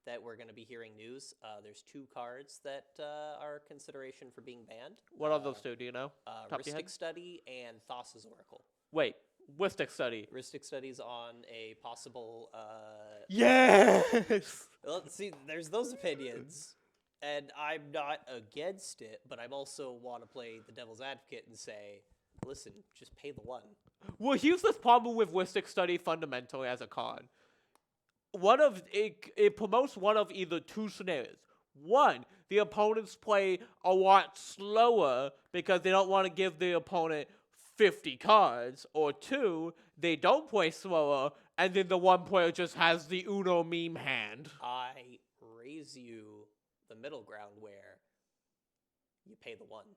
that we're going to be hearing news. There's two cards that are consideration for being banned. What are those two? Do you know? Rhystic Study and Thassa's Oracle. Wait, Rhystic Study. Rhystic Study's on a possible. Yes. Well, see, there's those opinions, and I'm not against it, but I also want to play the devil's advocate and say, listen, just pay the one. Well, here's the problem with Rhystic Study fundamentally as a card. It promotes one of either two scenarios. One, the opponents play a lot slower because they don't want to give the opponent 50 cards. Or two, they don't play slower, and then the one player just has the Uno meme hand. I raise you the middle ground where you pay the one.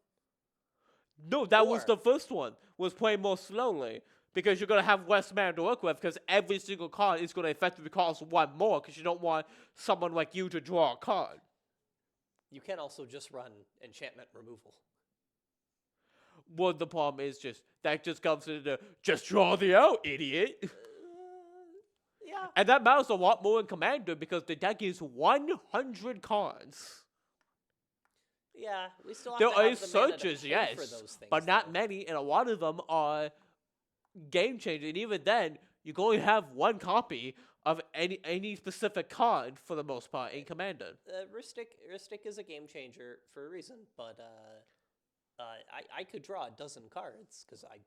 No, that was the first one, was playing more slowly. Because you're going to have less mana to work with, because every single card is going to effectively cost one more, because you don't want someone like you to draw a card. You can also just run enchantment removal. Well, the problem is that just comes into just draw the out, idiot. Yeah. And that matters a lot more in Commander, because the deck is 100 cards. Yeah, we still have there to have are the searches, mana to pay yes, for those things, but not many, and a lot of them are game changing. And even then, you can only have one copy of any specific card for the most part in Commander. Rhystic is a game changer for a reason, but I could draw a dozen cards because I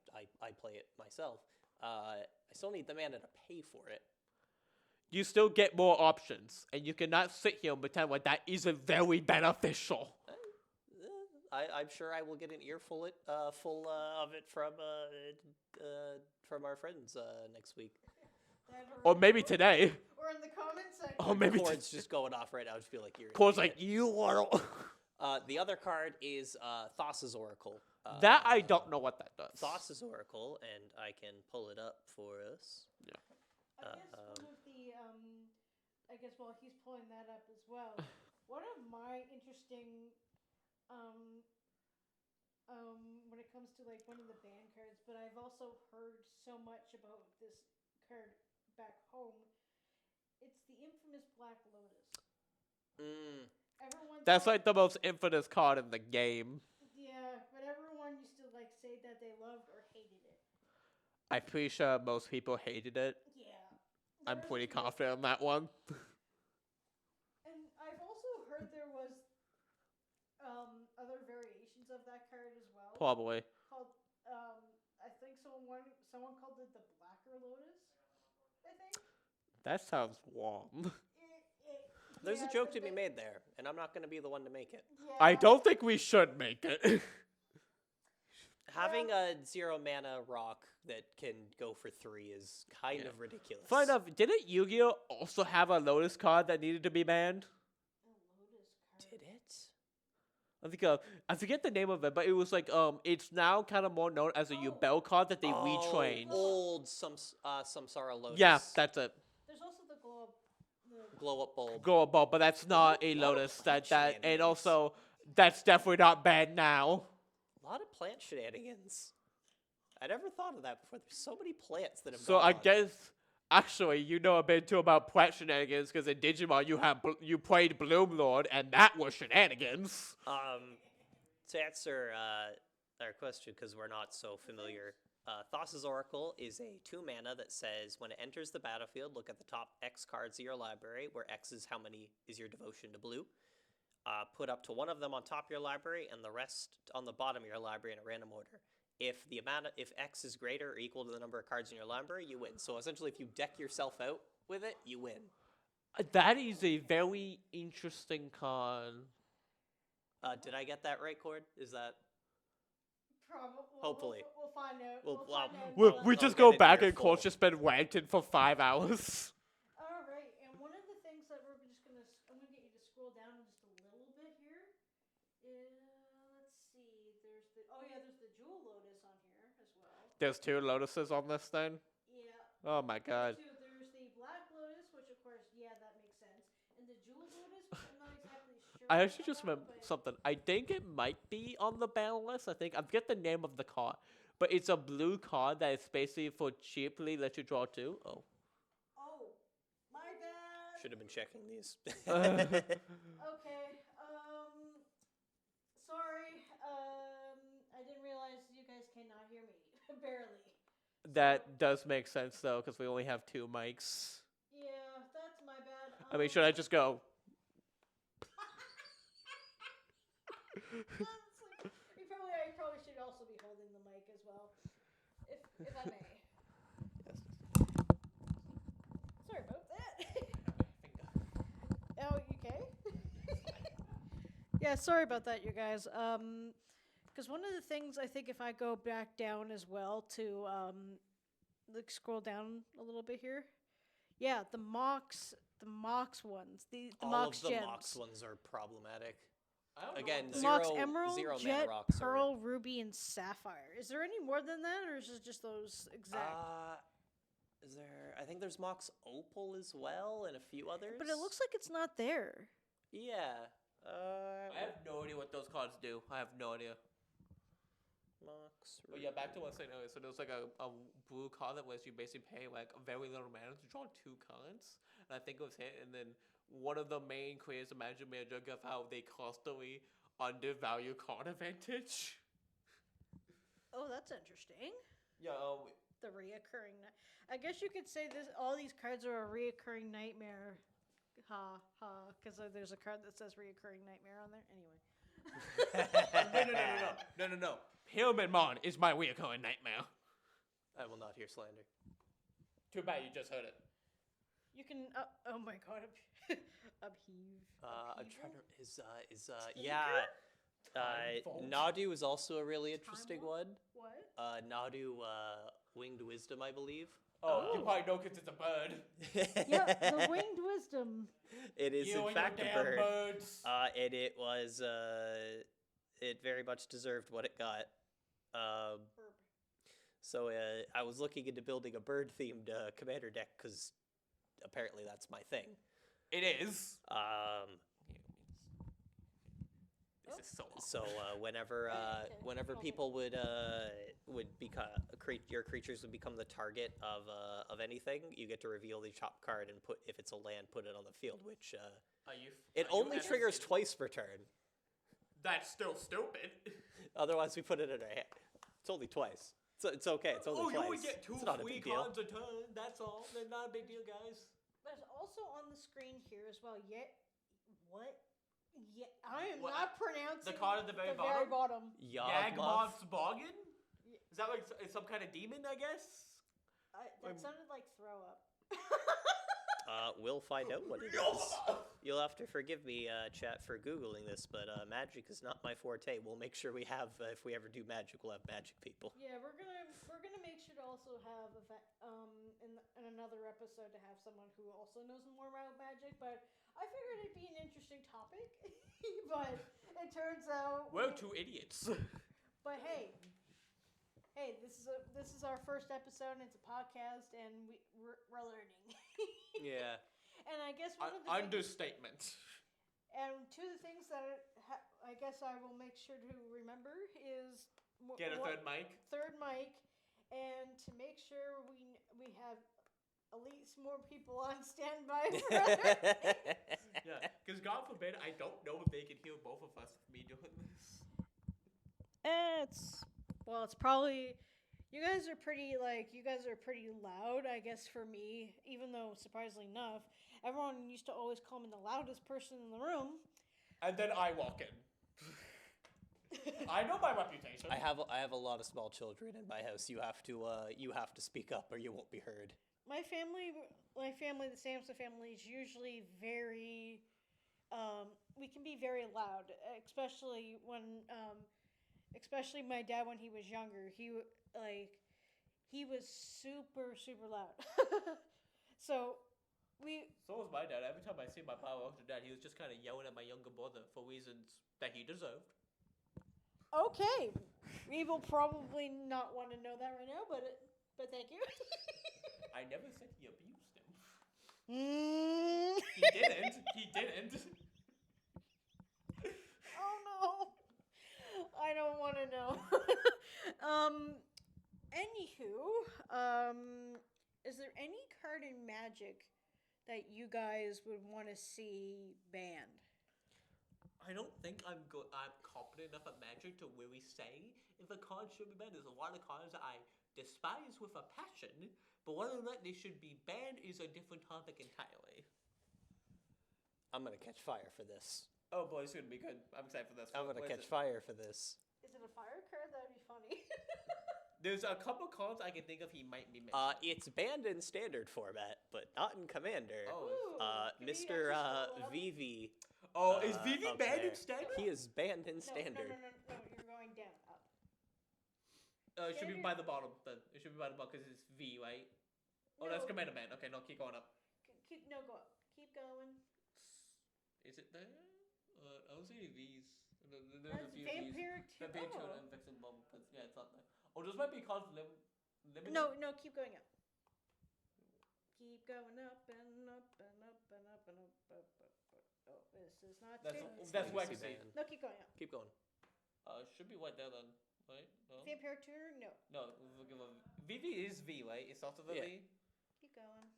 play it myself. I still need the mana to pay for it. You still get more options, and you cannot sit here and pretend like that isn't very beneficial. I'm sure I will get an earful of it from our friends next week. Or maybe today. Or in the comments section. Or maybe Cord's just going off right now. I just feel like you're. Cord's like, you are. The other card is Thassa's Oracle. That I don't know what that does. Thassa's Oracle, and I can pull it up for us. Yeah. I guess one of the while he's pulling that up as well, one of my interesting when it comes to like one of the ban cards, but I've also heard so much about this card back home. It's the infamous Black Lotus. That's like the most infamous card in the game. Yeah, but everyone used to like say that they loved or hated it. I'm pretty sure most people hated it. Yeah. I'm pretty confident on that one. And I've also heard there was other variations of that card as well. Probably. Called I think someone someone called it the Blacker Lotus, I think. That sounds warm. There's a Yeah, joke to be made there, and I'm not going to be the one to make it. Yeah. I don't think we should make it. Having a 0 mana rock that can go for 3 is kind of ridiculous. Fun enough, didn't Yu-Gi-Oh also have a Lotus card that needed to be banned? A Lotus card. Did it? I think I forget the name of it, but it was like it's now kind of more known as a Yubel card that they retrained. Old Samsara Lotus. Yeah, that's it. There's also the Glow up bulb. Go above, but that's not a Lotus. That and also that's definitely not banned now. A lot of plant shenanigans. I never thought of that before. There's so many plants that have So gone I on. guess actually you know a bit too about plant shenanigans because in Digimon you played Bloom Lord and that was shenanigans. To answer our question, because we're not so familiar, Thassa's Oracle is a 2 mana that says when it enters the battlefield, look at the top X cards of your library, where X is how many is your devotion to blue. Put up to 1 of them on top of your library and the rest on the bottom of your library in a random order. If X is greater or equal to the number of cards in your library, you win. So essentially, if you deck yourself out with it, you win. That is a very interesting card. Did I get that right, Cord? Is that... Probably. Hopefully. We'll find out. We'll- We'll find out. We I'll just get go into back your and Cole's full- just been ranting for 5 hours. All right, and one of the things that I'm gonna get you to scroll down just a little bit here. Let's see. There's the Jewel Lotus on here as well. There's 2 Lotuses on this thing. Yeah. Oh my god. There's the Black Lotus, which of course, yeah, that makes sense, and the Jewel Lotus, which I'm not exactly sure. I actually just about, remember but- something. I think it might be on the ban list. I forget the name of the card. But it's a blue card that is basically for cheaply let you draw 2. Oh. Oh, my bad. Should have been checking these. Okay. Sorry. I didn't realize you guys cannot hear me. Barely. That does make sense though, because we only have 2 mics. Yeah, that's my bad. I mean, should I just go? I probably should also be holding the mic as well, if I may. Sorry about that. Oh, you okay? Yeah, sorry about that, you guys. Because one of the things I think if I go back down as well to like scroll down a little bit here, yeah, the Mox ones, the All Mox of the gems. Mox ones are problematic. Again, The Mox zero Emerald, mana Jet, rocks are- Pearl, Ruby, and Sapphire. Is there any more than that, or is it just those exact? Is there? I think there's Mox Opal as well, and a few others. But it looks like it's not there. Yeah. I have no idea what those cards do. I have no idea. Mox. But yeah, back to what I was saying earlier. So there's like a blue card that was you basically pay like a very little mana to draw 2 cards. And I think it was hit. And then one of the main creators of Magic made a joke of how they constantly undervalue card advantage. Oh, that's interesting. Yeah, The reoccurring. I guess you could say this. All these cards are a reoccurring nightmare. Ha ha. Because there's a card that says reoccurring nightmare on there. Anyway. no. Hillman is my reoccurring nightmare. I will not hear slander. Too bad you just heard it. You can. Oh my god. Upheave. I'm trying to. Nadu is also a really interesting one. What? Nadu, Winged Wisdom, I believe. Oh, you probably know because it's a bird. Yeah, the Winged Wisdom. It is You in and fact your a damn bird. birds. And it was. It very much deserved what it got. So I was looking into building a bird-themed commander deck because apparently that's my thing. It is. This is so awesome. So whenever people would become your creatures would become the target of anything, you get to reveal the top card and if it's a land, put it on the field. Which it only triggers twice per turn. That's still stupid. Otherwise, we put it in our hand. It's only twice. So it's okay. It's only twice. You would get 2 it's not a free big deal. cards a turn. That's all. They're not a big deal, guys. There's also on the screen here as well. What? Yeah, I am What? not pronouncing The card at the very bottom. Yagmoth's Bargain? Is Is that like some kind of demon? I guess. That sounded like throw up. We'll find out what it is. You'll have to forgive me, chat, for Googling this, but magic is not my forte. We'll make sure we have, if we ever do magic, we'll have magic people. Yeah, we're gonna make sure to also have in another episode to have someone who also knows more about magic. But I figured it'd be an interesting topic. But it turns out we're two idiots. But hey, this is our first episode, and it's a podcast, and we're learning. Yeah. And I guess one of the understatement. And two of the things that I guess I will make sure to remember is get a third mic. Third mic, and to make sure we have at least more people on standby for other things. Yeah, because God forbid, I don't know if they can hear both of us with me doing this. It's probably you guys are pretty loud, I guess, for me, even though surprisingly enough, everyone used to always call me the loudest person in the room. And then I walk in. I know my reputation. I have a lot of small children in my house. You have to speak up or you won't be heard. My family, the Sampson family, is usually very we can be very loud, especially when especially my dad when he was younger. He was super, super loud. So was my dad. Every time I see my biological dad, he was just kind of yelling at my younger brother for reasons that he deserved. Okay, we will probably not want to know that right now, but thank you. I never said he abused him. He didn't. Oh no. I don't want to know. Anywho, is there any card in Magic that you guys would want to see banned? I don't think I'm competent enough at Magic to really say if a card should be banned. There's a lot of cards that I despise with a passion, but whether or not they should be banned is a different topic entirely. I'm gonna catch fire for this. Oh boy, it's gonna be good. I'm excited for this. I'm gonna catch fire for this. Is it a fire card? That'd be funny. There's a couple cards I can think of he might be mentioned. It's banned in standard format, but not in Commander. Mr. VV. Oh, is VV banned in standard? He is banned in standard. No, you're going down, up. It should be by the bottom then. It should be by the bottom because it's V, right? Oh, No. that's Commander Man. Okay, no, keep going up. Go up. Keep going. Is it there? I don't see any V's. There's That's a few Vampire V's. 2. Vampire 2 and Vixen Bomb, but yeah, it's not there. Oh, those might be cards limited. No, keep going up. Keep going up and up and up and up and up. Oh, this is not That's what I can see. No, keep going up. Keep going. Should be right there then, right? No. Vampire 2? No. No, VV is V, right? It's also the V. Keep going.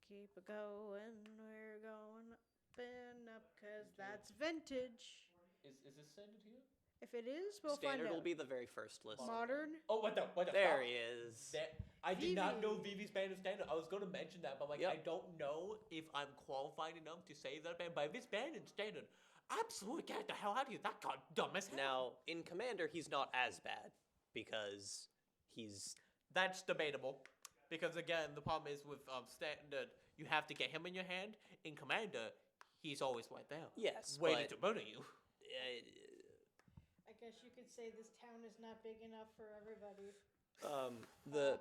Keep it going. We're going up and up because that's vintage. Is this standard here? If it is, we'll Standard find out. will be the very first list. Modern? Oh, what the? There he is. I did not know VV's banned in standard. I was going to mention that, but Yep. I don't know if I'm qualified enough to say that banned. But if it's banned in standard, absolutely get the hell out of here. That god dumb as hell. Now, in Commander, he's not as bad because he's... That's debatable. Because again, the problem is with standard, you have to get him in your hand. In Commander, he's always right there. Yes, waiting but... to murder you. I guess you could say this town is not big enough for everybody.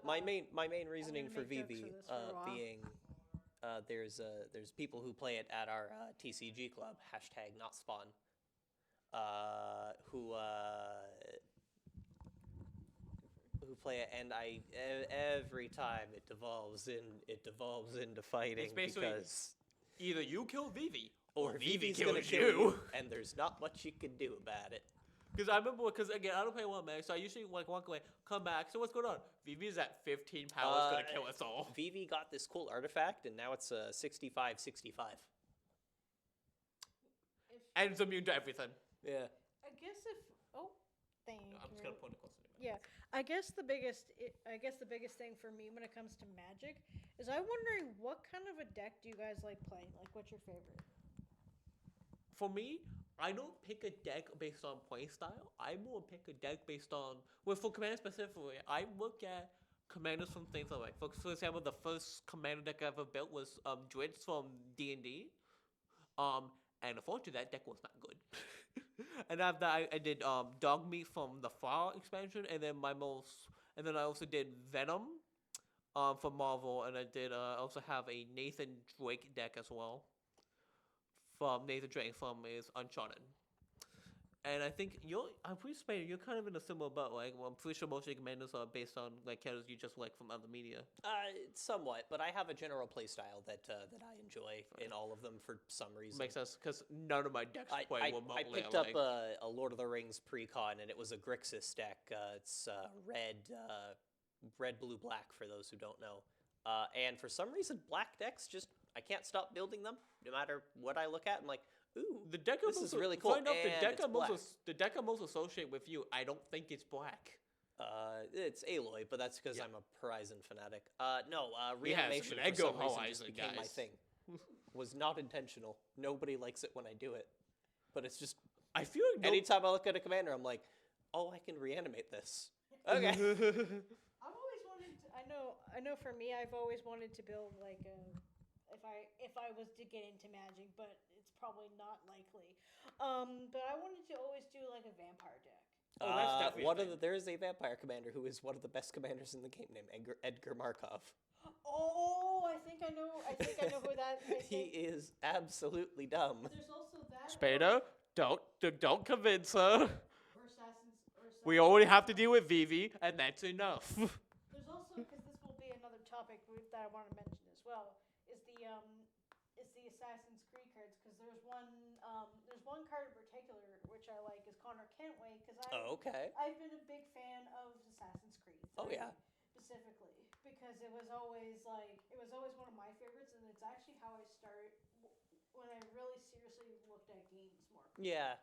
My main reasoning for make jokes VV for this for a while. being there's people who play it at our TCG club #NotSpawn who play it, and every time it devolves into fighting. It's basically because either you kill VV or VV VV's gonna kills kill you, and there's not much you can do about it. Because I remember, again, I don't play one mag, so I usually walk away, come back. So what's going on? VV's at 15 power, gonna kill us all. VV got this cool artifact, and now it's 65/65. And it's immune to everything. Yeah. I guess thank you. I'm just gonna point across it. Yeah, I guess the biggest thing for me when it comes to Magic is I'm wondering what kind of a deck do you guys like playing? Like, what's your favorite? For me, I don't pick a deck based on playstyle. I more pick a deck based on well for Commander specifically. I look at commanders from things like for example, the first commander deck I ever built was Druids from D&D. Um, and unfortunately, that deck was not good. And after that, I did Dog Meat from the Flower expansion, and then and then I also did Venom, for Marvel, and I did also have a Nathan Drake deck as well. From Nathan Drake from is Uncharted. And I think I'm pretty sure you're kind of in a similar boat. Like, well, I'm pretty sure most of your commanders are based on like characters you just like from other media. Somewhat, but I have a general playstyle that I enjoy in all of them for some reason. Makes sense because none of my decks play remotely. I picked up a Lord of the Rings pre-con, and it was a Grixis deck. It's red, blue, black for those who don't know. And for some reason, black decks I can't stop building them. No matter what I look at, I'm like, ooh, this is really cool. Enough, the deck I'm most associated with you, I don't think it's black. It's Aloy, but that's because I'm a Horizon fanatic. Reanimation for some reason just became my thing. Was not intentional. Nobody likes it when I do it, but it's just. I feel like anytime I look at a commander, I'm like, oh, I can reanimate this. Okay. I've always wanted to. I know. For me, I've always wanted to build like a. If I was to get into Magic, but it's probably not likely. But I wanted to always do like a vampire deck. Oh, that's definitely there is a vampire commander who is one of the best commanders in the game named Edgar Markov. Oh, I think I know who that is. He is absolutely dumb. There's also that. Spader, don't convince her. Or assassins. We already have to deal with Vivi, and that's enough. There's also, because this will be another topic that I want to mention as well, is the Assassin's Creed cards. Because there's one card in particular which I like is Connor Kentway. Because I've been a big fan of Assassin's Creed. Oh yeah. Specifically, because it was always one of my favorites, and it's actually how I started when I really seriously looked at games more. Yeah.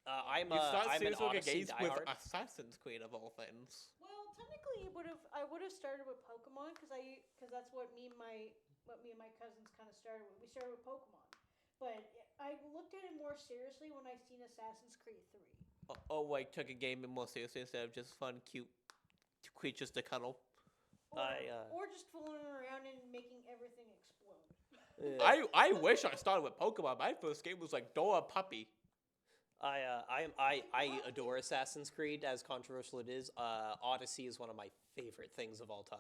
I'm seriously an looking Odyssey at games with diehard. Assassin's Creed of all things. Well, technically, I would have started with Pokemon because that's what me and my cousins kind of started with. We started with Pokemon, but I looked at it more seriously when I seen Assassin's Creed 3. Like took a game more seriously instead of just fun, cute creatures to cuddle. Or just fooling around and making everything explode. I wish I started with Pokemon. My first game was like Dora Puppy. I adore Assassin's Creed, as controversial it is. Odyssey is one of my favorite things of all time.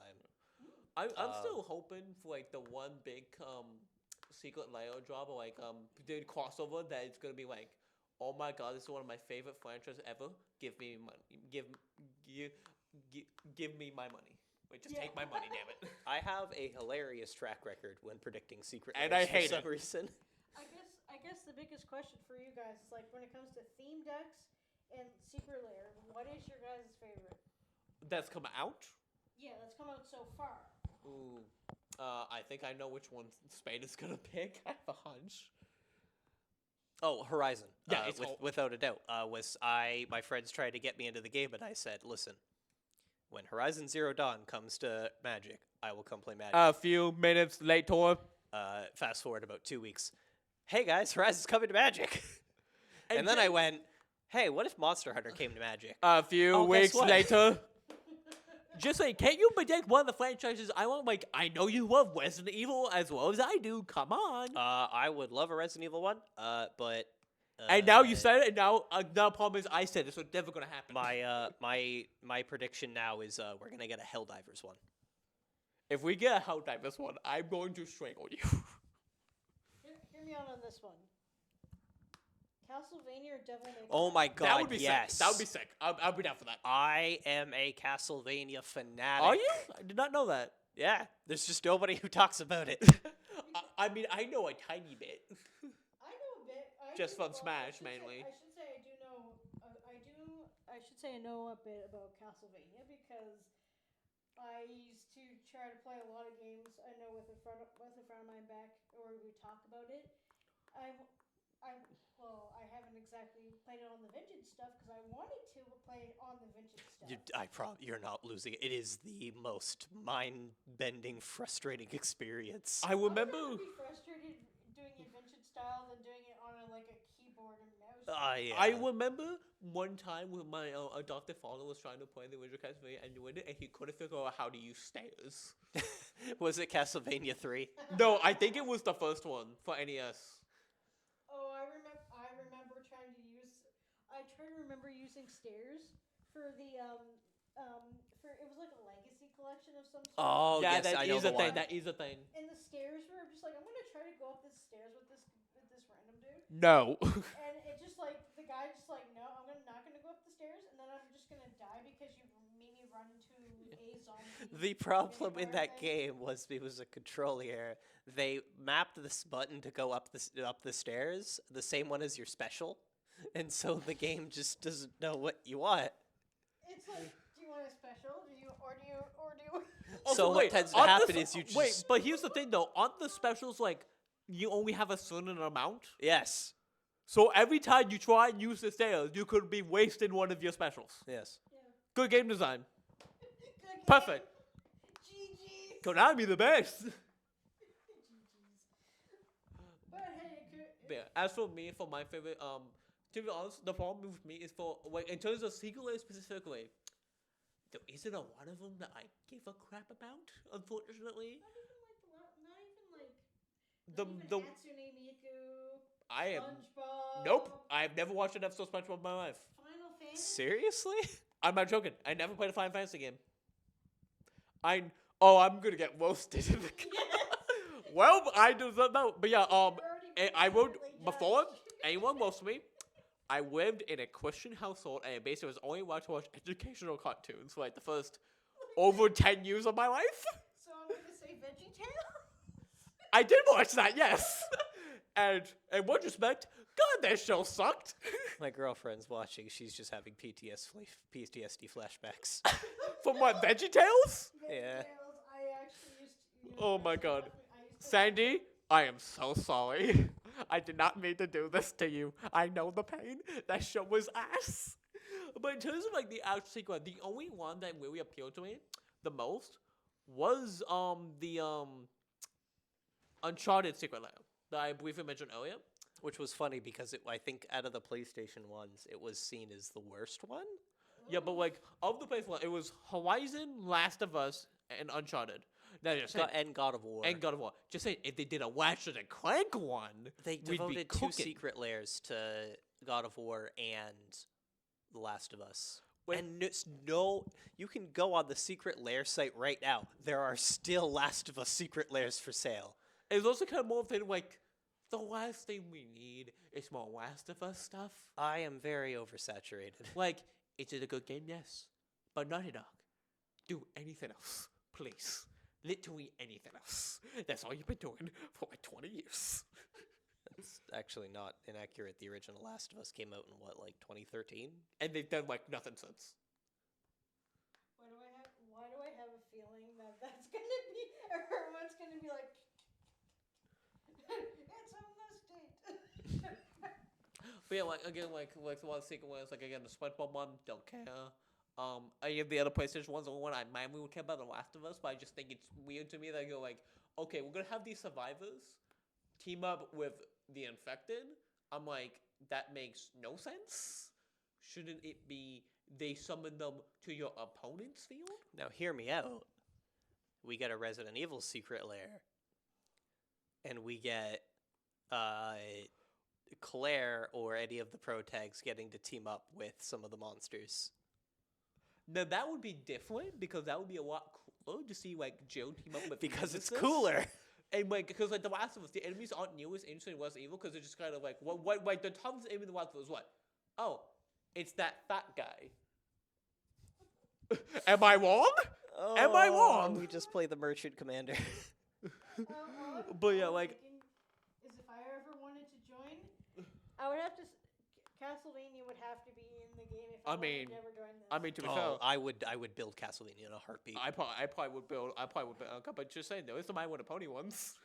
I'm still hoping for like the one big secret layer drop or like did crossover that it's gonna be like, oh my god, this is one of my favorite franchises ever. Give me money. Give me my money. Wait, just take my money, damn it. I have a hilarious track record when predicting secret and layers I hate for some reason. I guess the biggest question for you guys is like when it comes to theme decks and secret layer, what is your guys' favorite? That's come out? Yeah, that's come out so far. Ooh. I think I know which one Spader's gonna pick. I have a hunch. Oh, Horizon. Yeah, without a doubt. My friends tried to get me into the game, and I said, listen, when Horizon Zero Dawn comes to Magic, I will come play Magic. A few minutes later. Fast forward about 2 weeks. Hey guys, Horizon's coming to Magic. and then I went, hey, what if Monster Hunter came to Magic? A few weeks later. Just like, can't you predict one of the franchises I want? Like, I know you love Resident Evil as well as I do. Come on. I would love a Resident Evil one, but. And now you said it, and now the problem is I said it, so it's never gonna happen. My prediction now is we're gonna get a Helldivers one. If we get a Helldivers one, I'm going to strangle you. Hear me out on this one. Castlevania or Devil May Cry? Oh my god, that would be yes. Sick. That would be sick. I'll be down for that. I am a Castlevania fanatic. Are you? I did not know that. Yeah, there's just nobody who talks about it. I mean, I know a tiny bit. I know a bit. Just from Smash, mainly. I should say I do know. I should say I know a bit about Castlevania because I used to try to play a lot of games. I know with a friend of mine back, or we talk about it. I haven't exactly played it on the vintage stuff because I wanted to play it on the vintage stuff. You're not losing it. It is the most mind-bending, frustrating experience. I remember. I would be frustrated doing it vintage style than doing it on a keyboard and mouse Yeah. I remember one time when my adopted father was trying to play the original Castlevania and doing it, and he couldn't figure out how to use stairs. Was it Castlevania 3? No, I think it was the first one for NES. Oh, I remember trying to use. I try to remember using stairs for the for it was like a legacy collection of some sort. Oh, Yeah, yes, that I know is the a thing. one. That is a thing. And the stairs were just like I'm gonna try to go up this stairs with this random dude, No. and it just like the guy just like no, not gonna go up the stairs, and then I'm just gonna die because you made me run into a zombie. The problem in minibar that thing. game was it was a control error. They mapped this button to go up the stairs, the same one as your special, and so the game just doesn't know what you want. It's like, do you want a special? Do you? So what tends to happen is you just wait. But here's the thing, though. Aren't the specials like you only have a certain amount? Yes. So every time you try and use the stairs, you could be wasting one of your specials. Yes. Yeah. Good game design. Good game. Perfect. GG's. Konami the best. GG's. But hey, But yeah, as for me, for my favorite, to be honest, the problem with me is for like in terms of single layer specifically, there isn't a lot of them that I give a crap about. Unfortunately, Not even the Hatsune Miku, I am SpongeBob. nope. I've never watched an episode of SpongeBob in my life. Final Fantasy. Seriously? I'm not joking. I never played a Final Fantasy game. I'm gonna get roasted. Well, I do not know, but yeah, I wrote before anyone roasted me. I lived in a Christian household, and I basically was only allowed to watch educational cartoons for like the first over 10 years of my life. So I'm gonna say VeggieTales. I did watch that, yes. And in one respect, God, that show sucked. My girlfriend's watching. She's just having PTSD flashbacks. From what, VeggieTales? Yeah. I actually used to. Oh my God. I used to Sandy, I am so sorry. I did not mean to do this to you. I know the pain. That show was ass. But in terms of like the actual sequel, the only one that really appealed to me the most was the Uncharted Secret Lair that I briefly mentioned earlier. Which was funny because I think out of the PlayStation ones, it was seen as the worst one. Yeah, but like of the PlayStation, it was Horizon, Last of Us, and Uncharted. Now, just saying, And God of War. and God of War. Just saying, if they did a Ratchet and Clank one, They we'd be devoted two cooking. secret layers to God of War and The Last of Us. Wait. And you can go on the secret lair site right now. There are still Last of Us secret lairs for sale. It's also kind of more of a thing like, the last thing we need is more Last of Us stuff. I am very oversaturated. Like, is it a good game? Yes. But Naughty Dog, do anything else, please. Literally anything else. That's all you've been doing for like 20 years. It's actually not inaccurate. The original Last of Us came out in what, like 2013? And they've done like nothing since. Why do I have a feeling that that's gonna be everyone's gonna be like it's on this date. But yeah, like again, like a lot of secret ones, like again the SpongeBob one, don't care. Any of the other PlayStation ones, the only one I might would care about The Last of Us, but I just think it's weird to me that you're like, okay, we're gonna have these survivors team up with the infected. I'm like, that makes no sense. Shouldn't it be they summon them to your opponent's field? Now, hear me out. We get a Resident Evil secret lair, and we get Claire or any of the pro tags getting to team up with some of the monsters. Now that would be different because that would be a lot cooler to see like Joe team up with Because it's nemesis. cooler. And like, because like The Last of Us, the enemies aren't nearly as interesting as Resident Evil because they're just kind of like, what, like the toughest enemy in The Last of Us was what? Oh, it's that fat guy. Am I wrong? Am I wrong? We just play the merchant commander. But yeah, like, is if I ever wanted to join, I would have to. Castlevania would have to be in the game if I wanted to ever join this. I mean, to be fair, I would build Castlevania in a heartbeat. I probably would build. But just saying, there is some I want a pony ones.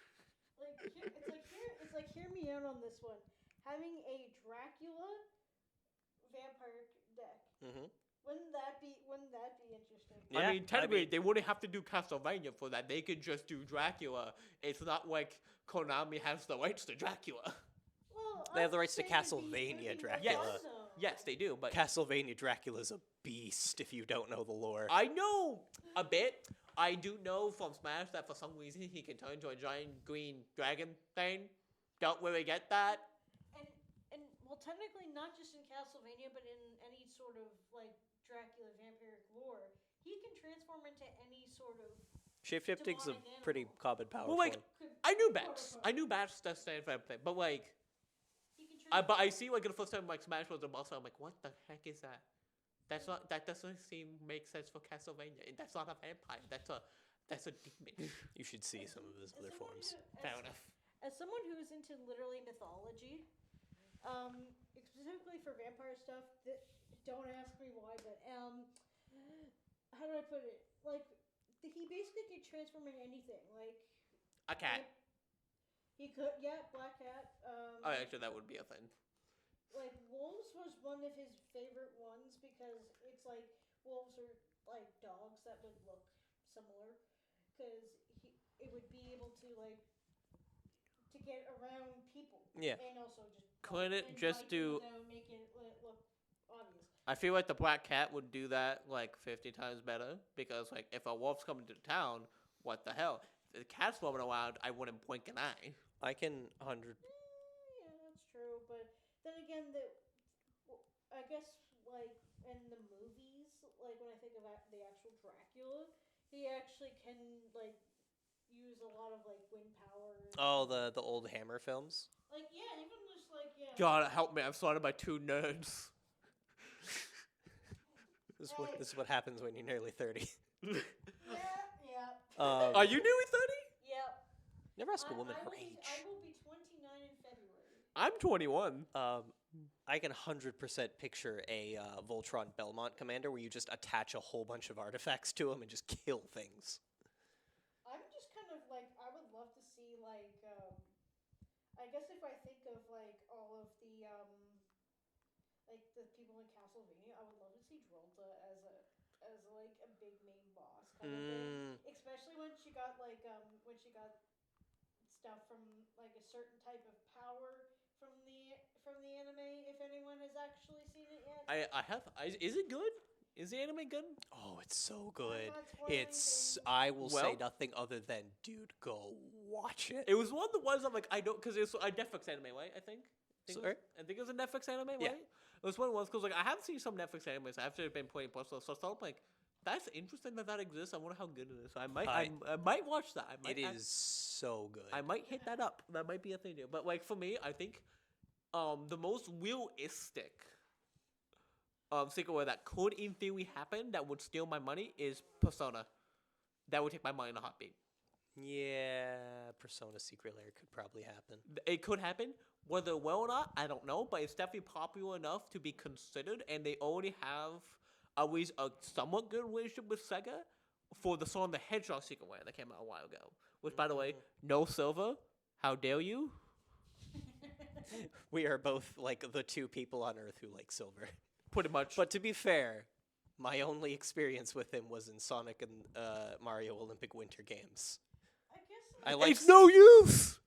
It's like hear me out on this one. Having a Dracula vampire deck. Mm-hmm. Wouldn't that be interesting? Yeah, I mean, technically, they wouldn't have to do Castlevania for that. They could just do Dracula. It's not like Konami has the rights to Dracula. Well, They have the rights to I'm saying it'd be Castlevania freaking Dracula. awesome. Yes, they do, but Castlevania Dracula's a beast if you don't know the lore. I know a bit. I do know from Smash that for some reason he can turn into a giant green dragon thing. Don't really get that. And well, technically not just in Castlevania, but in any sort of like Dracula vampiric lore, he can transform into any sort of. Shapeshifting's a demonic pretty animal. common power. Well, like, form. I knew bats. I knew bats that stand for everything, but like, He can but I see like the first time like Smash was a monster, I'm like, what the heck is that? That doesn't make sense for Castlevania. That's not a vampire. That's a demon. You should see some of his other forms. Fair enough. As someone who's into literally mythology, specifically for vampire stuff, don't ask me why, but how do I put it? Like, he basically could transform into anything. Like A cat. He could, yeah, black cat. Oh, actually, that would be a thing. Like wolves was one of his favorite ones because it's like wolves are like dogs that would look similar, because it would be able to like to get around people. Yeah. And also just Couldn't it just do? make it look obvious. I feel like the black cat would do that like 50 times better, because like if a wolf's coming to town, what the hell? If the cat's roaming around, I wouldn't blink an eye. I can 100. Yeah, that's true. But then again, I guess like in the movies, like when I think of the actual Dracula, he actually can like use a lot of like wind power. Oh, the old Hammer films. Like yeah, even just like yeah. God help me! I'm surrounded by two nerds. This is what happens when you're nearly 30. Yeah. Are you nearly 30? Yep. Never ask a woman I her will age. I will be 29 in February. I'm 21. I can 100% picture a Voltron Belmont commander where you just attach a whole bunch of artifacts to him and just kill things. I'm just kind of like, I would love to see like, I guess if I think of like all of the like the people in Castlevania, I would love to see Drolta as like a big main boss kind of thing. Especially when she got like stuff from like a certain type of power from the anime. If anyone has actually seen it yet, I have. Is it good? Is the anime good? Oh, it's so good. not spoiling I will say Well- nothing other than, dude, go watch it. It was one of the ones I'm like, I don't, because it's a Netflix anime, right? I think. Sorry? I think it was a Netflix anime, right? Yeah. It was one of the ones because like I have seen some Netflix animes after they've been playing plus, so I'm like, that's interesting that exists. I wonder how good it is. I might watch that. It is so good. I might hit that up. That might be a thing to do. But like for me, I think the most realistic sequel that could in theory happen that would steal my money is Persona. That would take my money in a heartbeat. Yeah, Persona Secret Lair could probably happen. It could happen. Whether well or not, I don't know. But it's definitely popular enough to be considered, and they already have at least a somewhat good relationship with Sega for the Sonic the Hedgehog Secret Lair that came out a while ago. Which, by the way, no Silver. How dare you? We are both like the two people on Earth who like Silver. Pretty much. But to be fair, my only experience with him was in Sonic and Mario Olympic Winter Games. I guess I like it's no use.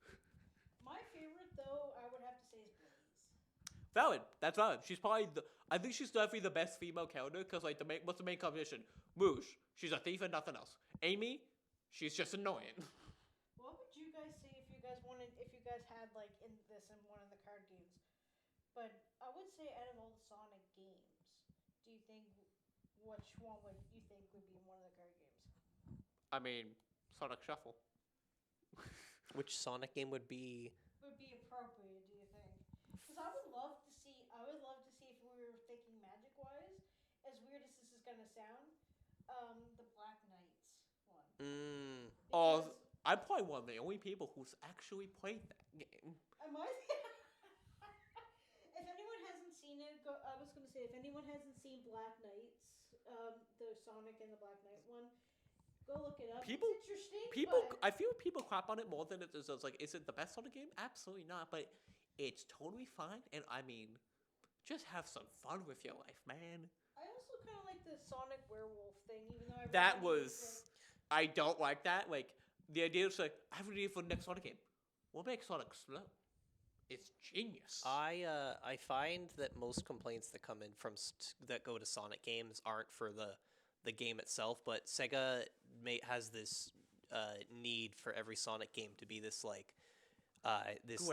my favorite though, I would have to say is Blaze. Valid. That's valid. She's probably I think she's definitely the best female character because like what's the main competition? Rouge. She's a thief and nothing else. Amy. She's just annoying. What would you guys say if you guys had like in one of the card games? But I would say out of all the Sonic games, do you think which one would you think would be in one of the card games? I mean, Sonic Shuffle. Which Sonic game would be? Would be appropriate, do you think? Because I would love to see if we were thinking magic wise, as weird as this is gonna sound, the Black Knights one. Oh, Because I'm probably one of the only people who's actually played that game. am I? If anyone hasn't seen it, I was gonna say if anyone hasn't seen Black Knights, the Sonic and the Black Knight one, go look it up. It's interesting. But I feel people crap on it more than it is. It's like, is it the best Sonic game? Absolutely not. But it's totally fine. And I mean, just have some fun with your life, man. I also kind of like the Sonic werewolf thing, even though That was. I don't like that. Like the idea is like, I have an idea for the next Sonic game. We'll make Sonic slow. It's genius. I find that most complaints that come in from that go to Sonic games aren't for the game itself, but Sega has this need for every Sonic game to be this like this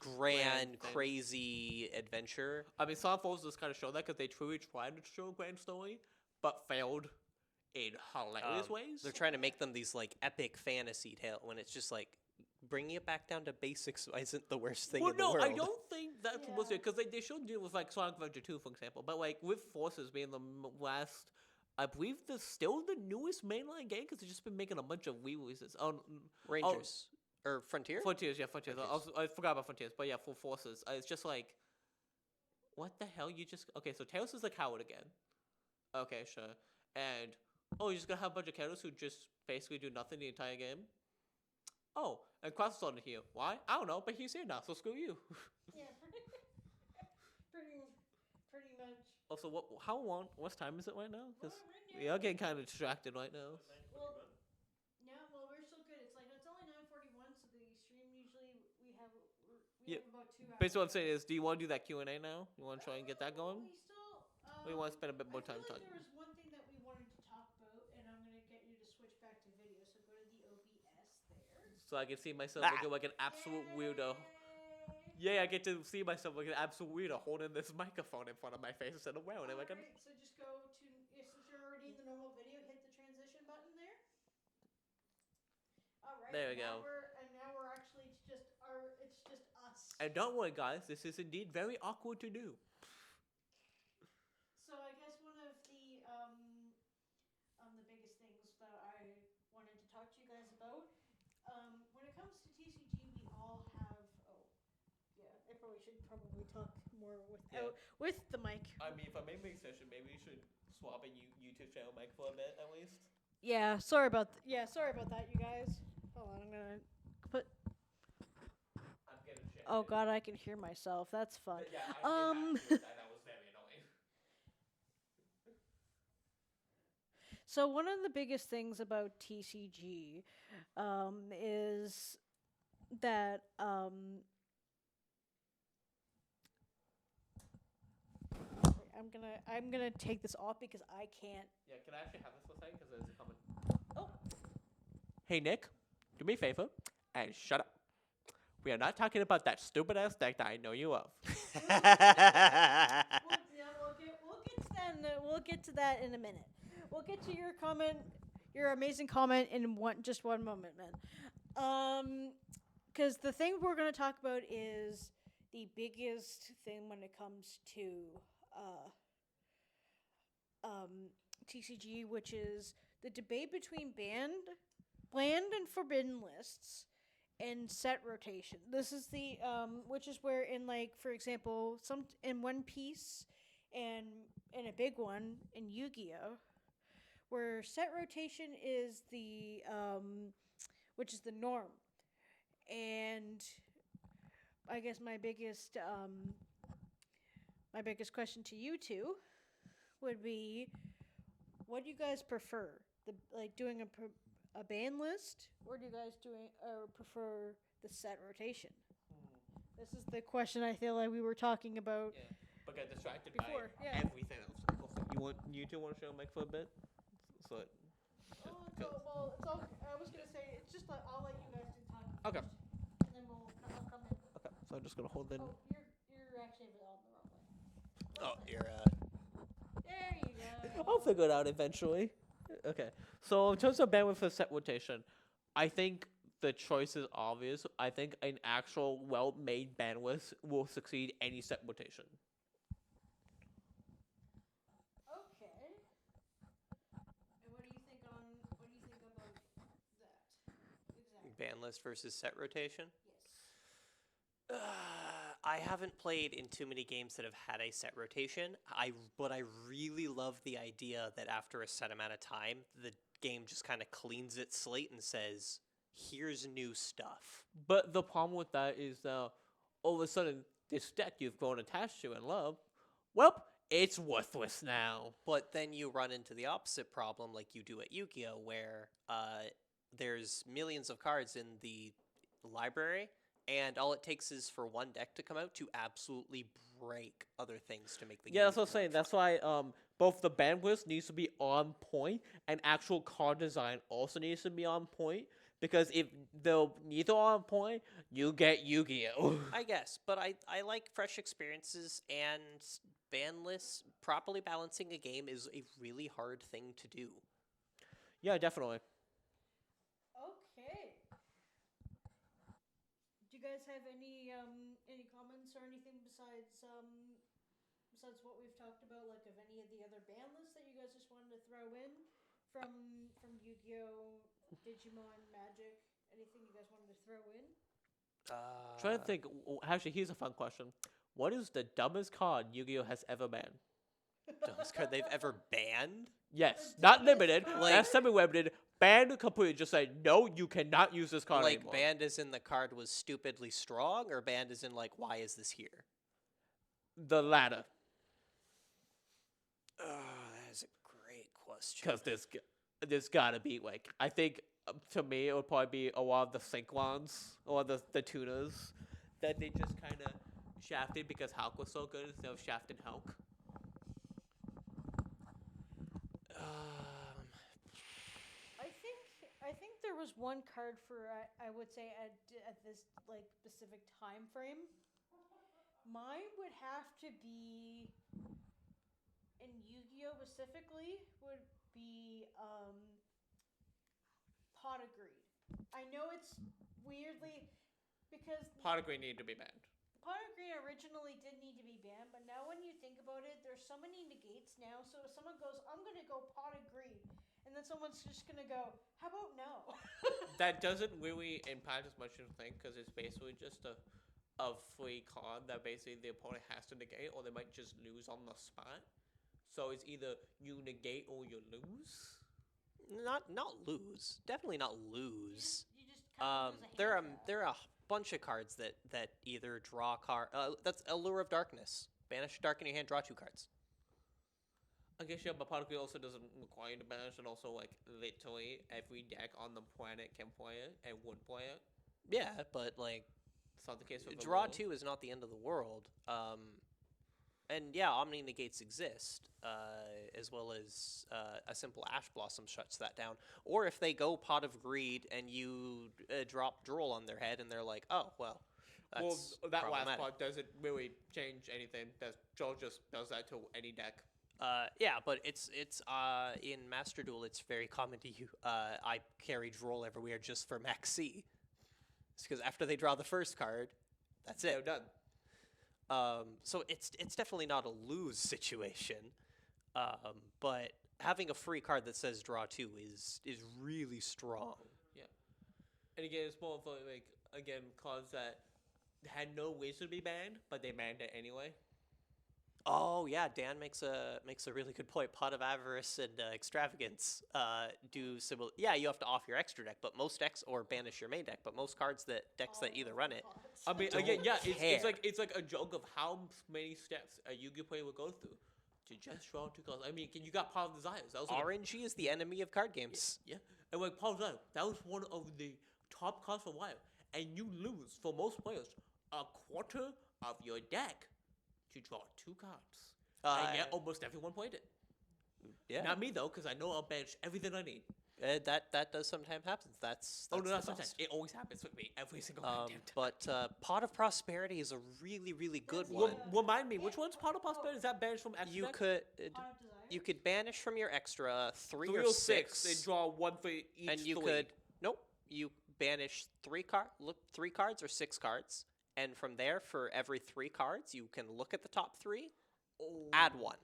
grand crazy adventure. I mean, Sonic Forces kind of show that because they truly tried to show a grand story, but failed in hilarious ways. They're trying to make them these like epic fantasy tale when it's just like bringing it back down to basics isn't the worst thing in the world. I don't think that's supposed to, because they should deal with like Sonic Adventure 2, for example. But like with Forces being the last, I believe this still the newest mainline game because they've just been making a bunch of re-releases. Rangers or Frontier? Frontiers. I forgot about Frontiers, but yeah, for Forces, it's just like, what the hell? Okay? So Tails is the coward again. Okay, sure. And you're just gonna have a bunch of characters who just basically do nothing the entire game. Oh, and Cross is on here. Why? I don't know, but he's here now, so screw you. Yeah, pretty much. Also, what time is it right now? Because Well, we are getting kind of distracted right now. Well, we're still good. It's only 9:41, so the stream usually we have about 2 hours. Basically, what I'm saying is, do you want to do that Q&A now? You want to try and get that going? We want to spend a bit more time talking. talking. There was one thing that we wanted to talk about, and I'm gonna get you to switch back to video. So go to the OBS there. So I can see myself looking like an absolute weirdo. Yay, I get to see myself like an absolute weirdo holding this microphone in front of my face instead of wearing it. Alright, so just go to, since you're already in the normal video, hit the transition button there. Alright, there we go. Now we're actually, it's just us. And don't worry guys, this is indeed very awkward to do. So I guess one of the biggest things that I wanted to talk to you guys about, when it comes to TCG, we all have, I probably should talk more with the mic. I mean, for my main session, maybe we should swap a YouTube channel mic for a bit, at least. Yeah, sorry about that, you guys. Hold on, I'm gonna put. I'm getting shit. Oh God, I can hear myself. That's fun. Yeah, that was very annoying. So one of the biggest things about TCG is that I'm gonna take this off because I can't. Yeah, can I actually have this for a second? Because there's a comment. Oh. Hey Nick, do me a favor and shut up. We are not talking about that stupid ass deck that I know you love. We'll get to that in a minute. We'll get to your comment, your amazing comment in just one moment, man. Because the thing we're going to talk about is the biggest thing when it comes to TCG, which is the debate between banned and forbidden lists and set rotation. This is the which is where in, like, for example, in One Piece and in a big one in Yu-Gi-Oh, where set rotation is the which is the norm. And I guess my biggest question to you two would be, what do you guys prefer? Doing a ban list, or do you guys prefer the set rotation? This is the question I feel like we were talking about. Yeah, but got distracted before, by everything else. You two want to show Mike for a bit? So. Well, it's all. I was gonna say it's just I'll let you guys do talking. Okay. And then I'll come in. Okay, so I'm just gonna hold in. Oh, you're actually on the wrong way. Oh, you're There you go. I'll figure it out eventually. Okay, so in terms of bandwidth for set rotation, I think the choice is obvious. I think an actual well-made bandwidth will succeed any set rotation. Okay. And what do you think about that? Exactly. ban list versus set rotation. Yes. I haven't played in too many games that have had a set rotation. But I really love the idea that after a set amount of time, the game just kind of cleans its slate and says, "Here's new stuff." But the problem with that is, all of a sudden, this deck you've grown attached to and love, well, it's worthless now. But then you run into the opposite problem, like you do at Yu-Gi-Oh, where there's millions of cards in the library, and all it takes is for one deck to come out to absolutely break other things to make the game. Yeah, that's what I'm even saying. more That's why both the ban list needs to be on point, and actual card design also needs to be on point. Because if they're neither on point, you get Yu-Gi-Oh. I guess, but I like fresh experiences, and ban lists. Properly balancing a game is a really hard thing to do. Yeah, definitely. Okay. Do you guys have any comments or anything besides what we've talked about, like of any of the other ban lists that you guys just wanted to throw in from Yu-Gi-Oh, Digimon, Magic, anything you guys wanted to throw in? Trying to think. Actually, here's a fun question: what is the dumbest card Yu-Gi-Oh has ever banned? Dumbest card they've ever banned? Yes, The not dumbest limited. card? Not semi-limited. Banned completely. Just say no. You cannot use this card Like anymore. banned as in the card was stupidly strong, or banned as in like why is this here? The latter, That is a great question. because there's gotta be like I think to me it would probably be a lot of the Synchron's or the tuners that they just kind of shafted because Hulk was so good instead of shafting Hulk. I think there was one card for I would say at this like specific time frame. Mine would have to be in Yu-Gi-Oh specifically would be Pot of Greed. I know it's weirdly because Pot of Green needed to be banned. Pot of Greed originally did need to be banned, but now when you think about it, there's so many negates now. So if someone goes, "I'm gonna go Pot of Greed," and then someone's just gonna go, "How about no?" That doesn't really impact as much as you think because it's basically just a free card that basically the opponent has to negate or they might just lose on the spot. So it's either you negate or you lose. Not lose. Definitely not lose. You just kind of lose a There are hand trap. there are a bunch of cards that either draw card. That's Allure of Darkness. Banish dark in your hand. Draw 2 cards. I guess yeah, but Pot of Green also doesn't require you to banish, and also like literally every deck on the planet can play it and would play it. Yeah, but like It's not the case with draw Allure. 2 is not the end of the world. And yeah, Omni Negates exist, as well as a simple Ash Blossom shuts that down. Or if they go Pot of Greed and you drop Droll on their head and they're like, oh, well, that's that last problematic. part doesn't really change anything. Joel just does that to any deck. Yeah, but it's in Master Duel, it's very common to you. I carry Droll everywhere just for Max C. It's because after they draw the first card, that's They're it. done. So it's definitely not a lose situation, but having a free card that says draw 2 is really strong. Yeah. And again, it's more of like again cards that had no reason to be banned, but they banned it anyway. Oh yeah, Dan makes a really good point. Pot of Avarice and Extravagance do similar. Yeah, you have to off your extra deck, but most decks or banish your main deck. But most decks that either run it. I mean, Don't again, yeah, care. it's like a joke of how many steps a Yu-Gi-Oh player would go through to just draw 2 cards. I mean, you got Power of Desires. That was like RNG is the enemy of card games. yeah, and like Power of Desires, that was one of the top cards for a while, and you lose for most players a quarter of your deck to draw 2 cards. And yet almost everyone played it. Yeah, Not me though, because I know I'll bench everything I need. that does sometimes happen. That's Oh no, the not sometimes. cost. It always happens with me every single goddamn time. But Pot of Prosperity is a really good one. Remind me, which one's Pot of Prosperity? Is that banished from extra You deck? could Pot of Desire? you could banish from your extra 3 3 or 6, and draw 1 for each. and you 3. could you banish 3 cards or 6 cards, and from there for every 3 cards you can look at the top 3, add 1.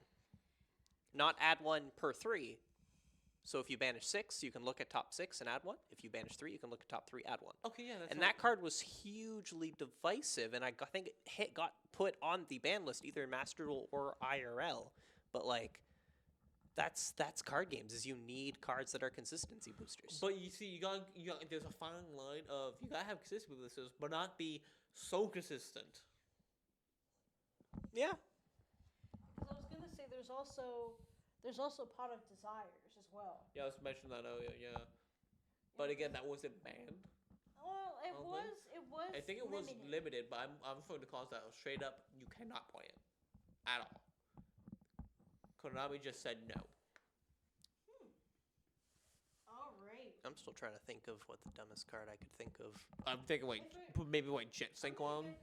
Not add 1 per 3. So if you banish 6, you can look at top 6 and add 1. If you banish 3, you can look at top 3, add 1. Okay, yeah, that's And that card was hugely divisive, and I think it got put on the ban list either in Master Duel or IRL. But like, that's card games. Is you need cards that are consistency boosters. But you see, you got there's a fine line of you gotta have consistent boosters, but not be so consistent. Yeah. Because I was gonna say there's also Pot of Desires as well. Yeah, I was mentioning that earlier. Yeah, but again, that wasn't banned. Well, it don't think. was. It was. I think it was limited, but I'm for the cause that straight up you cannot play it at all. Konami just said no. All right. I'm still trying to think of what the dumbest card I could think of. I'm thinking like maybe like Jet Sync on. Can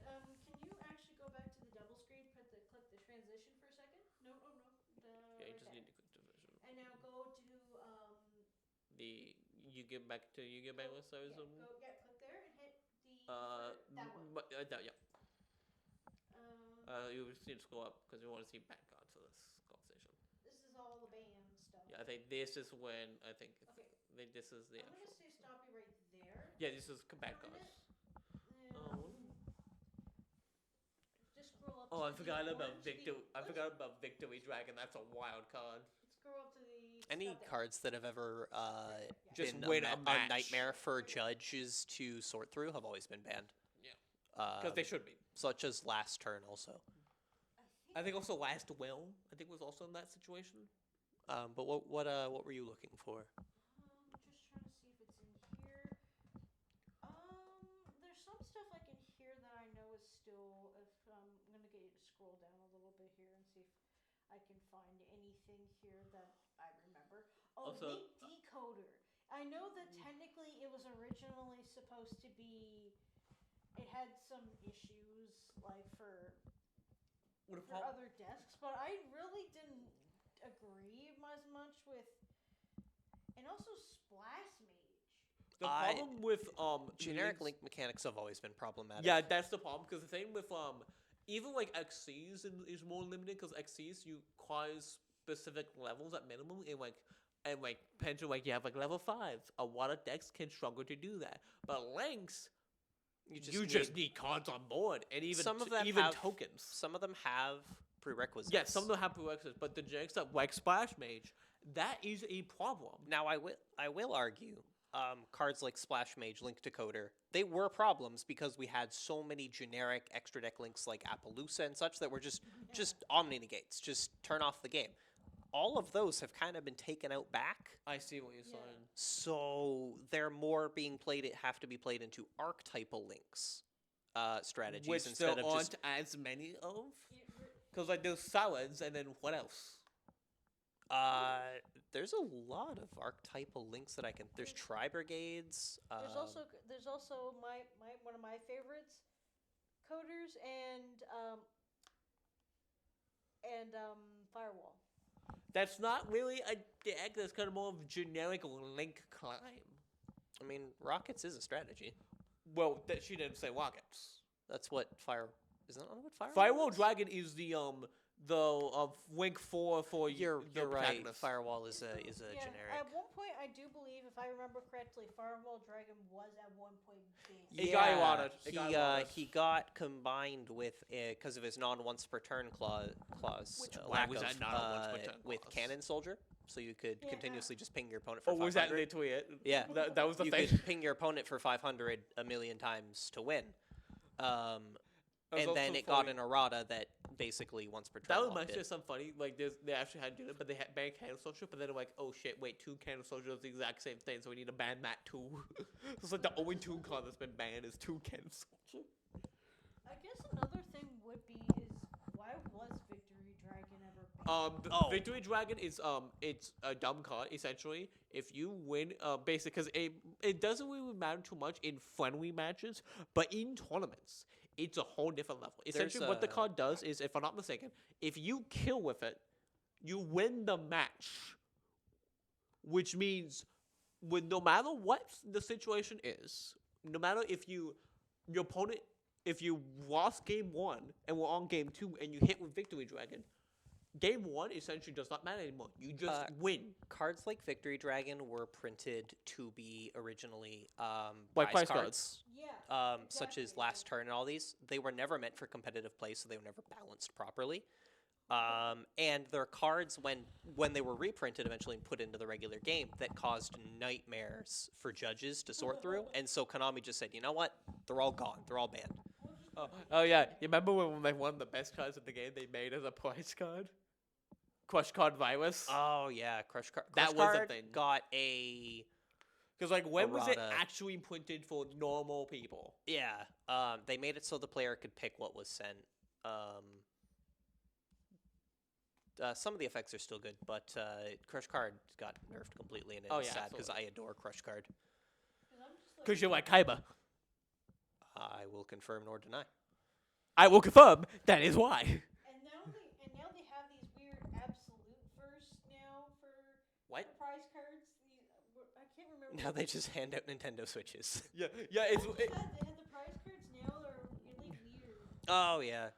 you actually go back to the double screen? Click the transition for a second. No. Yeah, you just need to click division. And now go to You get back to Yu-Gi-Oh! Banglist. click there and hit that one. Yeah. You just need to scroll up because we want to see back onto this conversation. This is all the band stuff. Yeah, I think this is when this is the I'm actual. gonna say stop you right there. Yeah, this is back cards. Just scroll up. Oh, I forgot about Victor. I forgot about Victory Dragon. That's a wild card. Scroll up to the. Any cards that have ever Just been win a a match. nightmare for judges to sort through have always been banned. Yeah, because they should be. Such as last turn, also. I think also Last Will. I think was also in that situation. But what were you looking for? Just trying to see if it's in here. There's some stuff like in here that I know is still. If I'm gonna get you to scroll down a little bit here and see if I can find anything here that I remember. Oh, Also, Decoder. I know that technically it was originally supposed to be. It had some issues like for other desks, but I really didn't agree as much with. And also Splash Mage. The problem with Generic link mechanics have always been problematic. Yeah, that's the problem because the thing with even like XCs is more limited because XCs you require specific levels at minimum and Pension you have like level 5s. A lot of decks can struggle to do that, but links. You just need cards on board, and even some of them have tokens. Some of them have prerequisites. Yeah, some of them have prerequisites, but the generics that like Splash Mage, that is a problem. Now I will argue, cards like Splash Mage, Link Decoder, they were problems because we had so many generic extra deck links like Appaloosa and such that were just Omni negates, just turn off the game. All of those have kind of been taken out back. I see what you're saying. So they're more being played. It have to be played into archetypal links strategies which instead there of aren't just as many of. Because like there's salads, and then what else? There's a lot of archetypal links that I can. There's Tri Brigades. There's also my one of my favorites, Coders and Firewall. That's not really a deck. That's kind of more of generic link climb. I mean, Rockets is a strategy. Well, she didn't say rockets. That's what Isn't that what Firewall Dragon is the Link 4 for you're right. protagonist. Firewall is a generic. At one point, I do believe, if I remember correctly, Firewall Dragon was at one point banned. He got combined with because of his non-once per turn clause. Why was that not a once per turn with clause? Cannon Soldier? So you could continuously just ping your opponent for 500. Was that literally it? Yeah. That was the you thing. could ping your opponent for 500 a million times to win. And then it got an errata that basically once per turn. That was actually something funny. Like they actually had to do it, but they had banned Cannon Soldier, but then they're like, oh shit, wait, 2 Cannon Soldiers is the exact same thing, so we need to ban that too. It's like the only 2 card that's been banned is 2 Cannon Soldier. I guess another thing would be is why was Victory Dragon ever banned? Victory Dragon is it's a dumb card essentially. If you win, basically, because it doesn't really matter too much in friendly matches, but in tournaments, it's a whole different level. Essentially, what the card does is, if I'm not mistaken, if you kill with it, you win the match. Which means, no matter what the situation is, no matter if your opponent, if you lost game 1 and we're on game 2 and you hit with Victory Dragon, game 1 essentially does not matter anymore. You just win. Cards like Victory Dragon were printed to be originally like prize cards. Yeah. Such as Last Turn and all these. They were never meant for competitive play, so they were never balanced properly. And they're cards when they were reprinted eventually and put into the regular game that caused nightmares for judges to sort through. And so Konami just said, you know what? They're all gone. They're all banned. Oh yeah, you remember when they won the best cards in the game they made as a prize card? Crush Card Virus. Oh yeah, Crush Card. That was a thing. Got a Because like, when was it errata. actually printed for normal people? Yeah, they made it so the player could pick what was sent. Some of the effects are still good, but Crush Card got nerfed completely, and it's sad because I adore Crush Card. Because you're like Kaiba. I will confirm nor deny. I will confirm that is why. And now they have these weird absolute first now for What? for prize cards. I can't remember. Now they just hand out Nintendo Switches. Yeah, it's. They had the prize cards now. They're really weird. Oh yeah.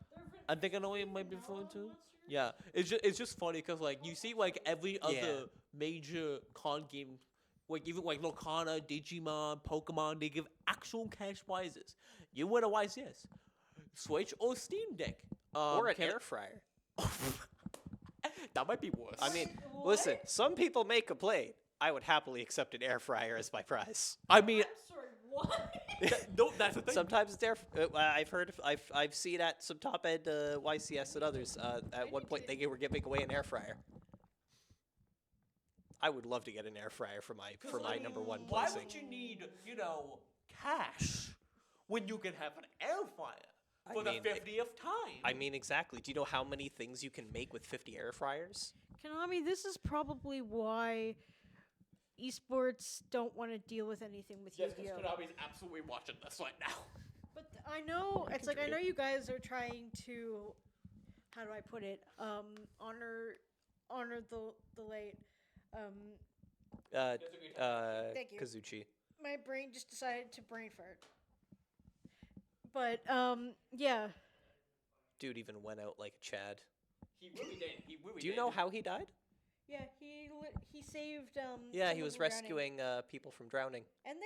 I think I know what you might be referring to. Yeah, it's just funny because like you see like every other major card game, like even like Lorcana, Digimon, Pokemon, they give actual cash prizes. You would otherwise yes, Switch or Steam Deck, Or an air fryer. That might be worse. I mean, What? listen, some people may complain. I would happily accept an air fryer as my prize. I mean, I'm sorry. What? no, that's the thing. Sometimes it's I've seen at some top end YCS and others. At one point, they were giving away an air fryer. I would love to get an air fryer for my number one Why placing. would you need cash when you can have an air fryer for the 50th time? I mean, exactly. Do you know how many things you can make with 50 air fryers? Konami, this is probably why esports don't want to deal with anything with Yes, because Yu-Gi-Oh. Konami's absolutely watching this right now. But I know it's like I know you guys are trying to, how do I put it? Honor the late. Thank you. Kazuchi. My brain just decided to brain fart. But yeah. Dude even went out like a Chad. He really did. He really Do you did. know how he died? Yeah, he saved Yeah, he someone was from drowning. rescuing people from drowning. And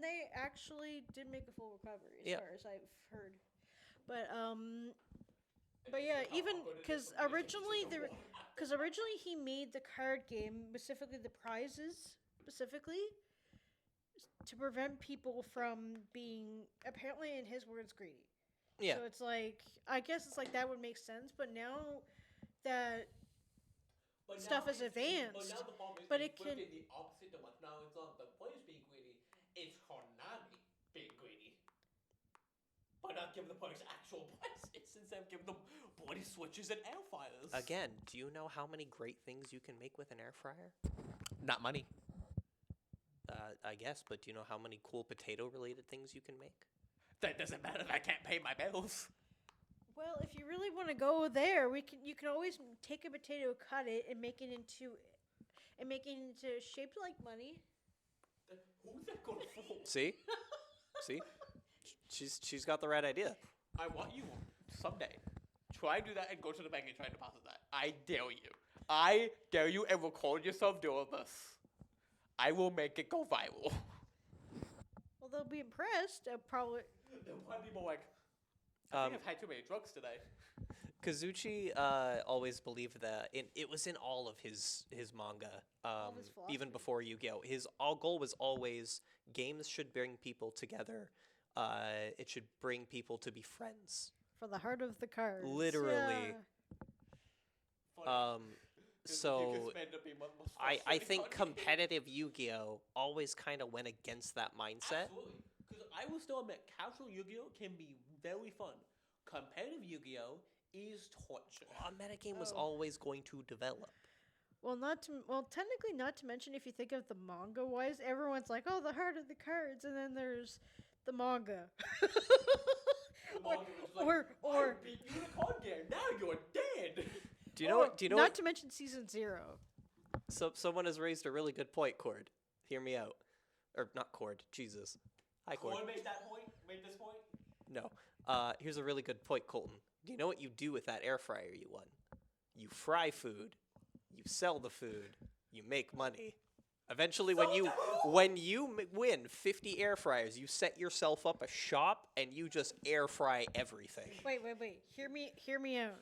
they actually did make a full recovery as Yeah. far as I've heard. But yeah, even because originally he made the card game, specifically the prizes, to prevent people from being, apparently in his words, greedy. Yeah. So it's like, I guess it's like that would make sense, but now that stuff is advanced, But now the problem is but it's it can- flipped in the opposite of now it's not the players being greedy, it's Konami being greedy. By not giving the players actual prizes instead of giving them bloody switches and air fryers. Again, do you know how many great things you can make with an air fryer? Not money. I guess, but do you know how many cool potato-related things you can make? That doesn't matter if I can't pay my bills. Well, if you really want to go there, you can always take a potato, cut it, and make it into shaped like money. Who's that going for? See? See? She's got the right idea. I want you someday. Try to do that and go to the bank and try to deposit that. I dare you. I dare you and record yourself doing this. I will make it go viral. Well, they'll be impressed. Probably. They'll probably be more like, I think I've had too many drugs today. Kazuchi always believed that it was in all of his manga, All of his even philosophy. before Yu-Gi-Oh. His goal was always games should bring people together. It should bring people to be friends. For the heart of the cards. Literally. Yeah. So I think competitive Yu-Gi-Oh always kind of went against that mindset. Absolutely. Because I will still admit, casual Yu-Gi-Oh can be very fun. Competitive Yu-Gi-Oh is torture. A metagame was Oh. always going to develop. Well, technically not to mention if you think of the manga wise, everyone's like, oh, the heart of the cards, and then there's the manga. or I beat you in a card game. Now you're dead. Do you know what? Do you know Not what? to mention season 0. So someone has raised a really good point, Cord. Hear me out. Or not Cord. Jesus. Hi, Cord. Corn made that point. Made this point. No. Here's a really good point, Colton. Do you know what you do with that air fryer you won? You fry food. You sell the food. You make money. Eventually, when you win 50 air fryers, you set yourself up a shop and you just air fry everything. Wait. Hear me out.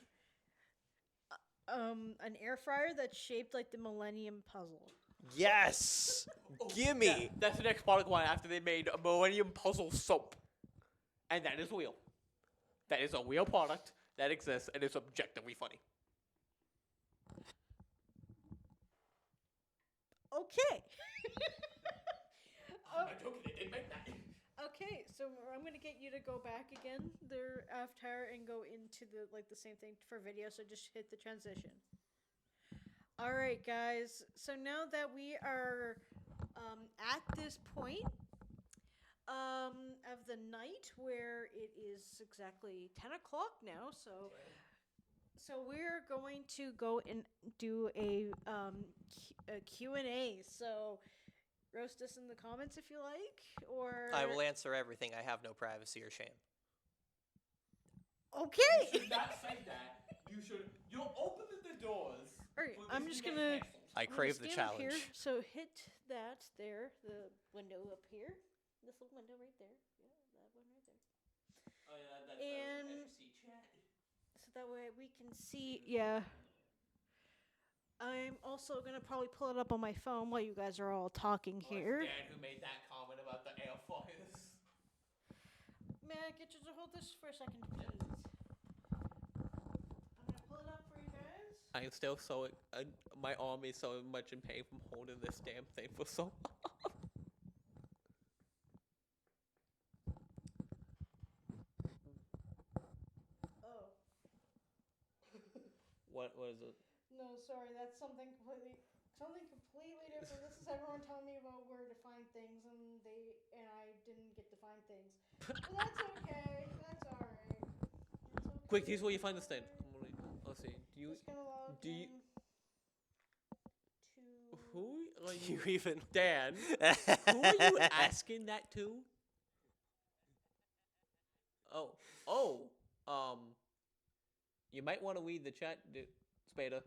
An air fryer that's shaped like the Millennium Puzzle. Yes, gimme. Yeah, that's the next product line after they made a Millennium Puzzle soap, and that is real. That is a real product that exists and is objectively funny. Okay. I'm joking. They did make that. Okay, so I'm gonna get you to go back again there after and go into the same thing for video. So just hit the transition. All right, guys. So now that we are at this point of the night where it is exactly 10 o'clock now, so we're going to go and do a Q&A. So roast us in the comments if you like, or I will answer everything. I have no privacy or shame. Okay. You should not say that. You'll open the doors. All right, I'm just gonna. I crave the stand up challenge. Here, so hit that there, the window up here, this little window right there. Yeah, that one right there. Oh yeah, that's And- chat. So that way we can see. Yeah. I'm also gonna probably pull it up on my phone while you guys are all talking here. Dan who made that comment about the air fryers. May I get you to hold this for a second, please? I'm gonna pull it up for you guys. I am still so. My arm is so much in pain from holding this damn thing for so long. Oh. What was it? No, sorry, that's something completely different. This is everyone telling me about where to find things, and I didn't get to find things. But that's okay. That's all right. Quick, here's where you find the stand. Let's see. Just gonna log do you- in to. Who are You even Dan? Who are you asking that to? You might want to read the chat, Spader.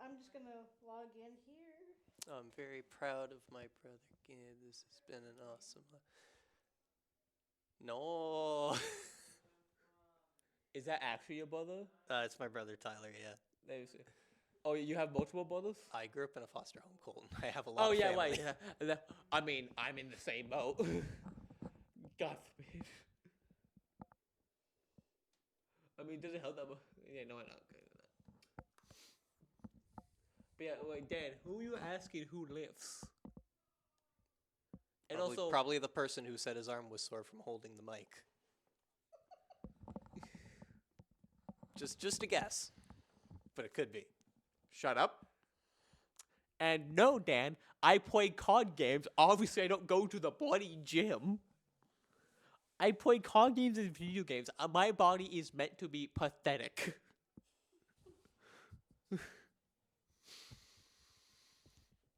I'm just gonna log in here. I'm very proud of my brother. Yeah, this has been an awesome. No, Is that actually your brother? it's my brother Tyler. Yeah, Let me see. Oh, you have multiple brothers? I grew up in a foster home, Colton. I have a lot. Oh of yeah, family. right. Yeah. I mean, I'm in the same boat. God forbid. I mean, does it help that? Yeah, no, I'm not okay with that. But yeah, wait, Dan, who are you asking who lifts? And also, Probably the person who said his arm was sore from holding the mic. Just a guess, but it could be. shut up. And no, Dan, I play card games. Obviously, I don't go to the bloody gym. I play card games and video games. My body is meant to be pathetic.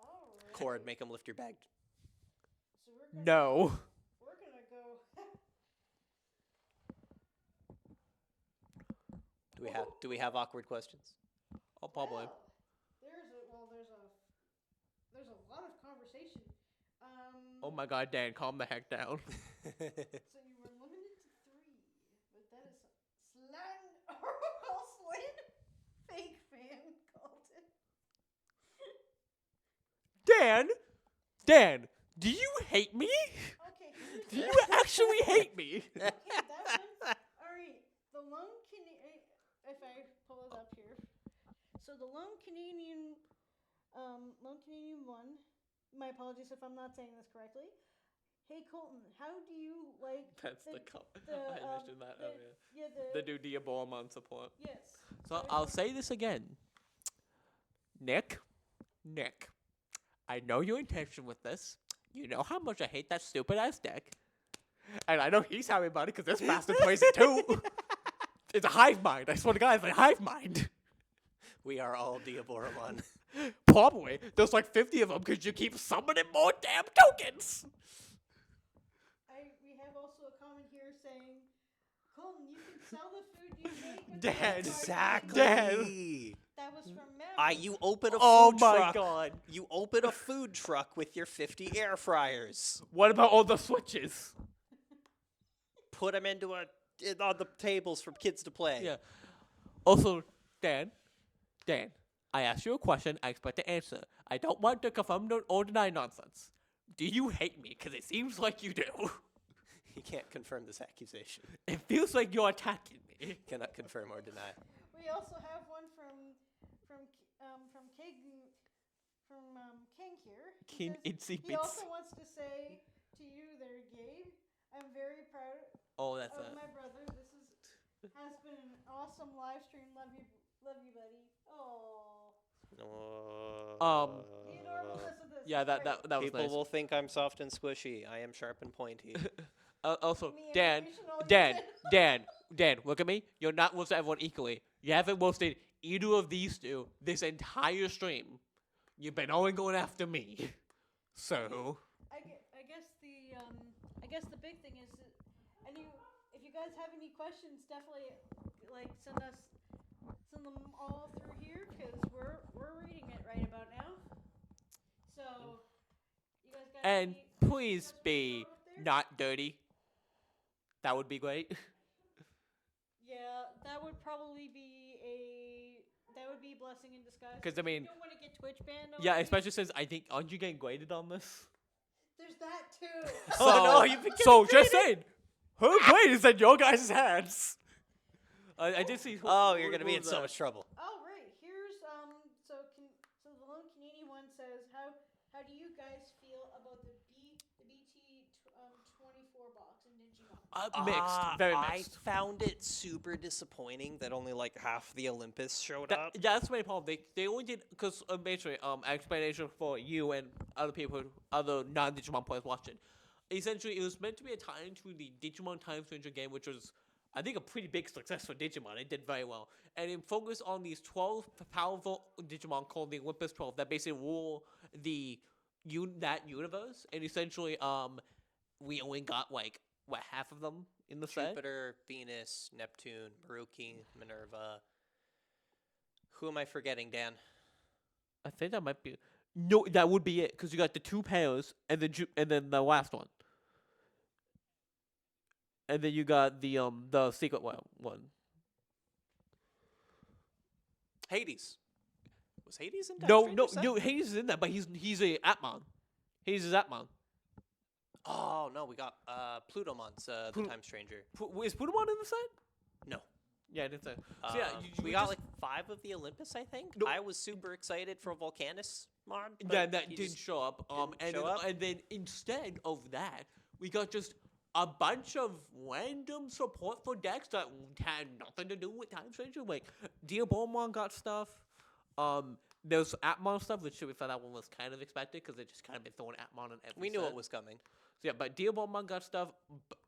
Alright. Cord, make him lift your bag. So we're gonna, No. We're gonna go. Do we have awkward questions? Oh, probably. Well, there's a lot of conversation. Oh my god, Dan, calm the heck down. So you were limited to 3, but that is slang or slang fake fan, Colton. Dan, do you hate me? Okay. Do you actually hate me? Okay, that one. All right. The lone Canadian. If I pull it up here, so the lone Canadian one. My apologies if I'm not saying this correctly. Hey Colton, how do you like? That's the I mentioned that earlier. Yeah, The new Diabormon support. Yes. So I'll say this again. Nick, I know your intention with this. You know how much I hate that stupid ass deck. And I know he's happy about it because this bastard plays it too. It's a hive mind. I swear to God, it's a hive mind. We are all Diaboromon. Probably. There's like 50 of them because you keep summoning more damn tokens. We have also a comment here saying, Colton, you can sell the food you make with Dad, the Exactly. Dad. That was from Maverick. You open a food Oh my truck. god. You open a food truck with your 50 air fryers. What about all the switches? Put them on the tables for kids to play. Yeah. Also, Dan, I asked you a question. I expect an answer. I don't want to confirm or deny nonsense. Do you hate me? Because it seems like you do. He can't confirm this accusation. It feels like you're attacking me. Cannot confirm or deny. We also have one from King here. Keen itsy He bits. also wants to say to you there, Gabe, I'm very proud Oh, that's of my brother. Has been an awesome live stream. Love you, buddy. Oh, the adorableness of this. Yeah, is that great. was People nice. will think I'm soft and squishy. I am sharp and pointy. Also, Me and Dan, Emotional Dan, Unit. Dan, look at me. You're not roasting everyone equally. You haven't roasted either of these two this entire stream. You've been only going after me. So. I guess the big thing is, if you guys have any questions, definitely send them all through here because we're reading it right about now. So you guys got And any please be not dirty. That would be great. Yeah, that would probably be a blessing in disguise. Because I mean, you don't want to get Twitch banned. yeah, especially since I think aren't you getting graded on this? There's that too. So, no, you've been so getting just saying, her grade is in your guys' hands. I did see. Oh, you're gonna be in so much trouble. Oh right, here's so the lone Canadian one says how do you guys feel about the BT 24 box in Digimon? Mixed, very mixed. I found it super disappointing that only like half the Olympus showed up. Yeah, that's my problem. They only did because basically explanation for you and other people, other non-Digimon players watching. Essentially, it was meant to be a tie into the Digimon Time Stranger game, which was, I think, a pretty big success for Digimon. It did very well, and it focused on these 12 powerful Digimon called the Olympus 12 that basically rule that universe. And essentially, we only got like half of them in the set. Jupiter, Venus, Neptune, Maruki, Minerva. Who am I forgetting, Dan? I think that might be no. That would be it because you got the two pairs and then the last one, and then you got the secret one. Hades. Was Hades in Time No, Stranger set? no. Hades is in that, but he's a Atmon. Hades is Atmon. Oh no, we got Plutomon's the Time Stranger. Is Putamon in the set? No. Yeah, I didn't say. So yeah, we got like 5 of the Olympus, I think. No. I was super excited for Volcanus mod. Yeah, that didn't show up. And then instead of that, we got just a bunch of random support for decks that had nothing to do with Time Stranger. Like Diabomon got stuff. There's Atmon stuff, which we thought that one was kind of expected because they just kind of been throwing Atmon on every. We knew set. it was coming. So yeah, but Diabomon got stuff.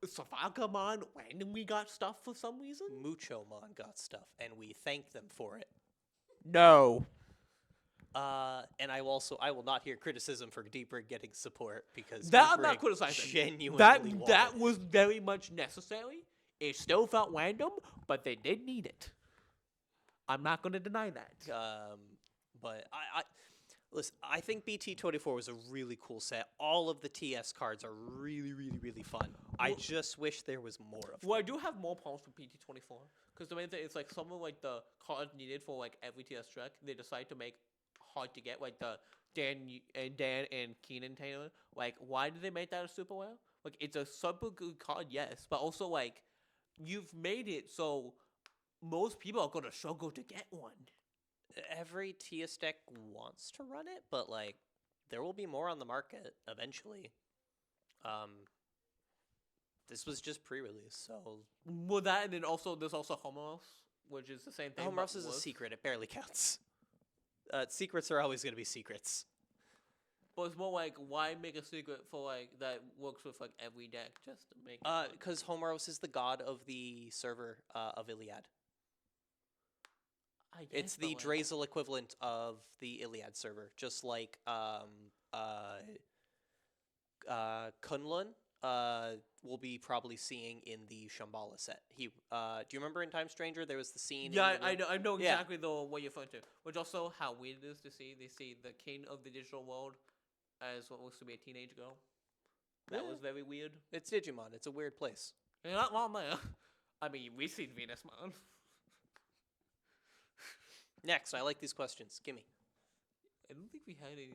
Safagamon randomly got stuff for some reason. Muchomon got stuff, and we thank them for it. No. And I will not hear criticism for Deep Rig getting support because That Deep I'm not Rig criticizing. genuinely That wanted was very much necessary. It still felt random, but they did need it. I'm not going to deny that. But listen, I think BT24 was a really cool set. All of the TS cards are really, really, really fun. I just wish there was more of them. Well, I do have more problems with BT24 because the main thing is like some of like the cards needed for like every TS track they decide to make hard to get, like the Dan and Keenan Taylor. Like, why did they make that a super well? Like, it's a super good card, yes, but also like you've made it so most people are gonna struggle to get one. Every TS deck wants to run it, but like there will be more on the market eventually. This was just pre-release, so Well, that and then also there's also Homos, which is the same thing. Homos is a secret; it barely counts. Secrets are always going to be secrets. But it's more like, why make a secret for like that works with like every deck just to make? Because Homeros is the god of the server of Iliad. It's the Drazel equivalent of the Iliad server, just like Kunlun we'll be probably seeing in the Shambhala set. Do you remember in Time Stranger there was the scene? Yeah, I know exactly the what you're referring to. Which also how weird it is to see they see the king of the digital world as what looks to be a teenage girl. That was very weird. It's Digimon. It's a weird place. You're not wrong there. I mean, we've seen Venus Mon. Next, I like these questions. Gimme. I don't think we had any.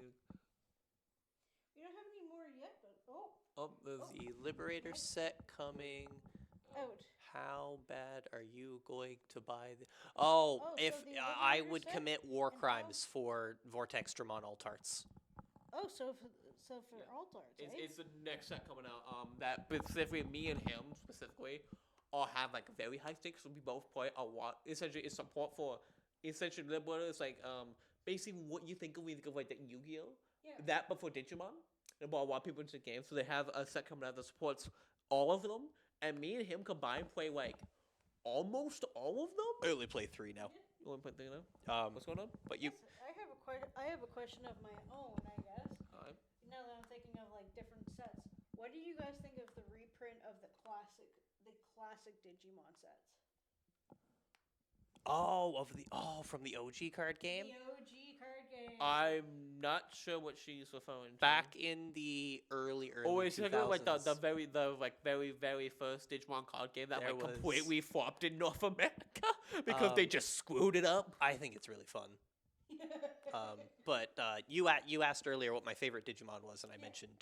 We don't have any more yet, but Oh, there's the Liberator set coming. out. How bad are you going to buy the? Oh, Oh, if so the I Eliminator would set commit war and crimes for Vortex Dramon alt arts. Oh, so for alt arts, eh? It's the next set coming out. That specifically me and him specifically all have like very high stakes. So we both play a lot. Essentially, it's support for essentially it's like basically what you think of when you think of like the Yu-Gi-Oh. Yeah. That but for Digimon. They brought a lot of people into the game, so they have a set coming out that supports all of them. And me and him combined play like almost all of them. I only play 3 now. You want to play now? What's going on? But you. Yes, I have a question of my own, I guess. Alright. Now that I'm thinking of like different sets, what do you guys think of the reprint of the classic Digimon sets? From the OG card game. The OG card game. I'm not sure what she's referring to. Back in the early Oh, it's 2000s. like the very first Digimon card game that There like was- completely flopped in North America because they just screwed it up. I think it's really fun. But you asked earlier what my favorite Digimon was, and I mentioned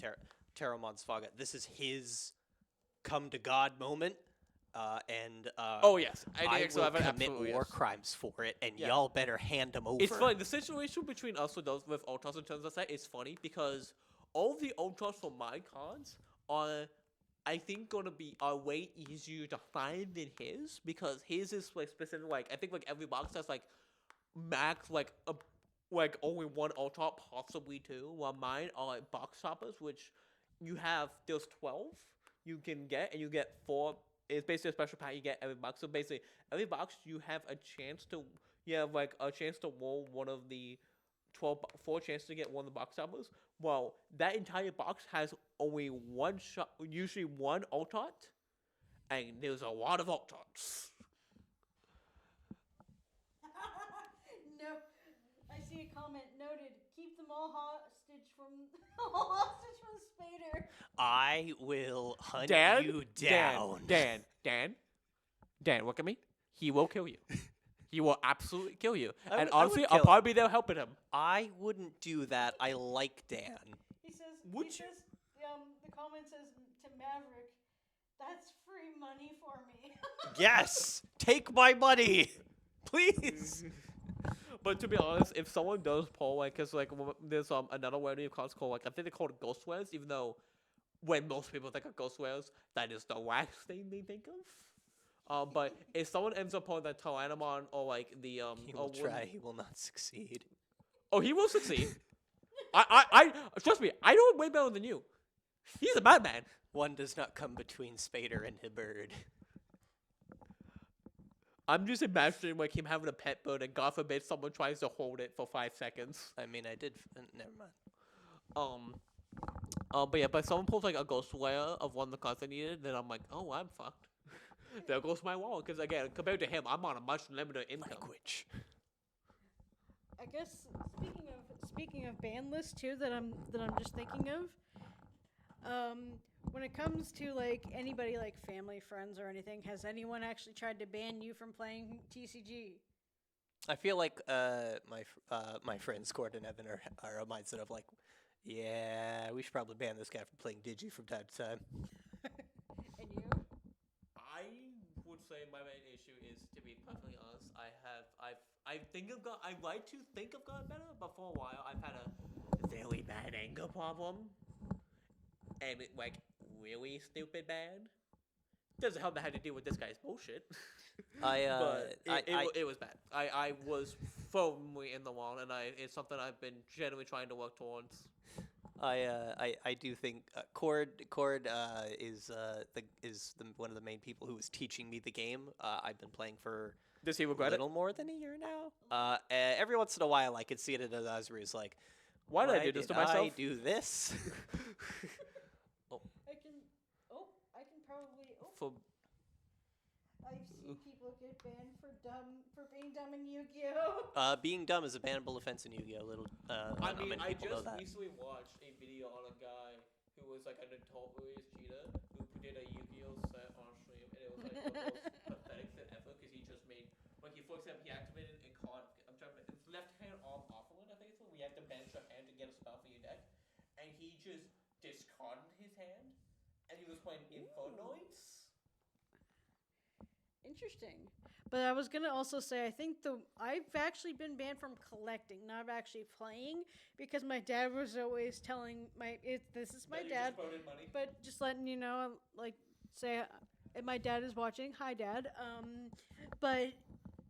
Terramon Svaga. This is his come to God moment, and Oh yes, I will commit absolutely, war yes. crimes for it, and Yeah. y'all better hand them over. It's funny. The situation between us with those with Ultras in terms of that is funny because all the Ultras from my cards are, I think, gonna be way easier to find than his because his is like specific. Like I think like every box has like max like only one Ultra, possibly two. While mine are like box toppers, which you have. There's 12 you can get, and you get 4. It's basically a special pack you get every box. So basically, every box you have a chance to roll one of the 4 chances to get one of the box toppers. Well, that entire box has only one shot, usually one Ultot, and there's a lot of Ultots. No, I see a comment noted. Keep them all hostage from Spader. I will hunt Dan, you down. Dan, look at me. He will kill you. He will absolutely kill you. I And would- I would honestly, kill I'll probably be there helping him. I wouldn't do that. I like Dan. He says. Would he you? says. The comment says to Maverick, "That's free money for me." Yes, take my money, please. But to be honest, if someone does pull like, cause like there's another variety of cards called like I think they call it Ghost Wares, even though when most people think of Ghost Wares, that is the last thing they think of. But if someone ends up pulling that Tyrannomon or like the He will try. He will not succeed. Oh, he will succeed. I trust me. I know him way better than you. He's a madman. One does not come between Spader and Hibberd. I'm just imagining like him having a pet bird, and God forbid someone tries to hold it for 5 seconds. I mean, I did. Never mind. But yeah, but if someone pulls like a ghost layer of one of the cards I needed, then I'm like, oh, I'm fucked. There goes my wallet. Because again, compared to him, I'm on a much limited income. Language. I guess speaking of ban lists too, that I'm just thinking of. When it comes to like anybody like family, friends, or anything, has anyone actually tried to ban you from playing TCG? I feel like my friends Cord and Evan are a mindset of like, yeah, we should probably ban this guy from playing Digi from time to time. And you? I would say my main issue is, to be perfectly honest, I like to think I've gotten better, but for a while I've had a very bad anger problem, and it like really stupid bad. Doesn't help that I had to deal with this guy's bullshit. But it was bad. I was firmly in the wrong, and it's something I've been genuinely trying to work towards. I do think Cord is one of the main people who was teaching me the game. I've been playing for Does he a regret it? little more than a year now. Every once in a while, I could see it in his eyes where he's like, Why did I do this to myself? I do this? I can probably. For I've seen people get banned for being dumb in Yu-Gi-Oh. Being dumb is a bannable offense in Yu-Gi-Oh. I not mean, many I people know just that. recently watched a video on a guy who was like a notorious cheater who did a Yu-Gi-Oh set on stream, and it was like the most pathetic thing ever because he just made, like, for example, he activated a card. I'm trying to. It's left hand arm offline, I think it's what we have to bench your hand to get a spell for your deck, and he just discarded his hand, and he was playing Infernoids. Interesting. But I was gonna also say I think I've actually been banned from collecting, not actually playing, because my dad was always telling this is my dad, but just letting you know, like say, my dad is watching. Hi, Dad. But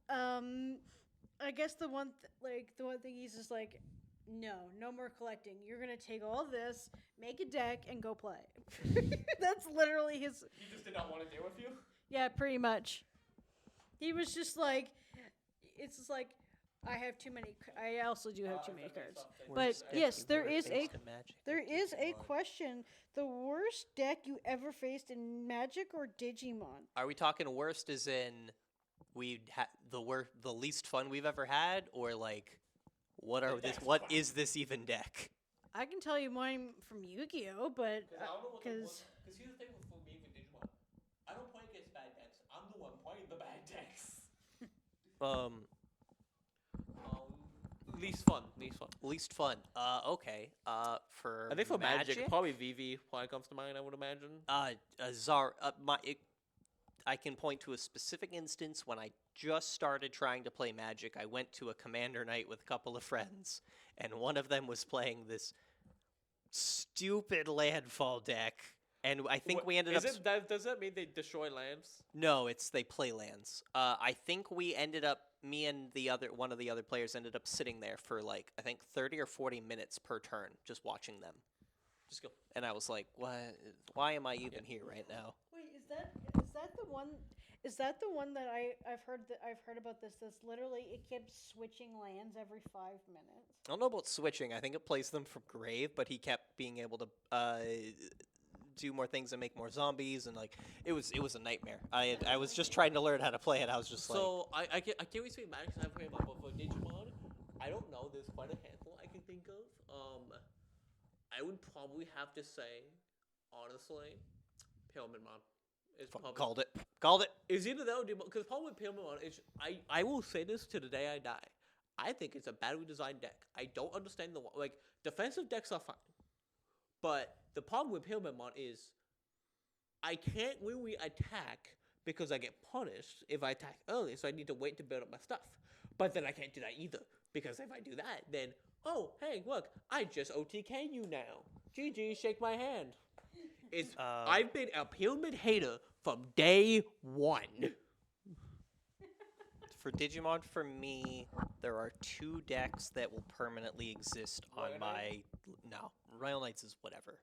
I guess the one thing he's just like, no more collecting. You're gonna take all this, make a deck, and go play. That's literally his. He just did not want to deal with you. Yeah, pretty much. He was just like, it's just like, I have too many. I also do have too many cards. But yes, there is a question. The worst deck you ever faced in Magic or Digimon? Are we talking worst as in the least fun we've ever had, or like what is this even deck? I can tell you mine from Yu-Gi-Oh, but because here's the thing for me with Digimon, I don't play against bad decks. I'm the one playing the bad decks. Least fun. Okay. For I think for Magic, probably Vivi probably comes to mind. I would imagine. I can point to a specific instance when I just started trying to play Magic. I went to a Commander night with a couple of friends, and one of them was playing this stupid landfall deck, and I think we ended up. Does that mean they destroy lands? No, they play lands. I think we ended up. Me and one of the other players ended up sitting there for like I think 30 or 40 minutes per turn, just watching them. Just go. And I was like, "What? Why am I even here right now?" Wait, is that the one? Is that the one that I've heard about this? That's literally it kept switching lands every 5 minutes. I don't know about switching. I think it plays them from grave, but he kept being able to do more things and make more zombies, and like it was a nightmare. I was just trying to learn how to play it. I was just I can't really say Magic. I've played about for Digimon. I don't know. There's quite a handful I can think of. I would probably have to say, honestly, Paleomon. Called it. It's either that or Digimon. Because the problem with Paleomon is, I will say this to the day I die. I think it's a badly designed deck. I don't understand defensive decks are fine. But the problem with Paleomon is I can't really attack because I get punished if I attack early, so I need to wait to build up my stuff. But then I can't do that either, because if I do that, then, oh, hey, look, I just OTK you now. GG, shake my hand. I've been a Paleomon hater from day one. For Digimon, for me, there are 2 decks that will permanently exist on my... No, Royal Knights is whatever.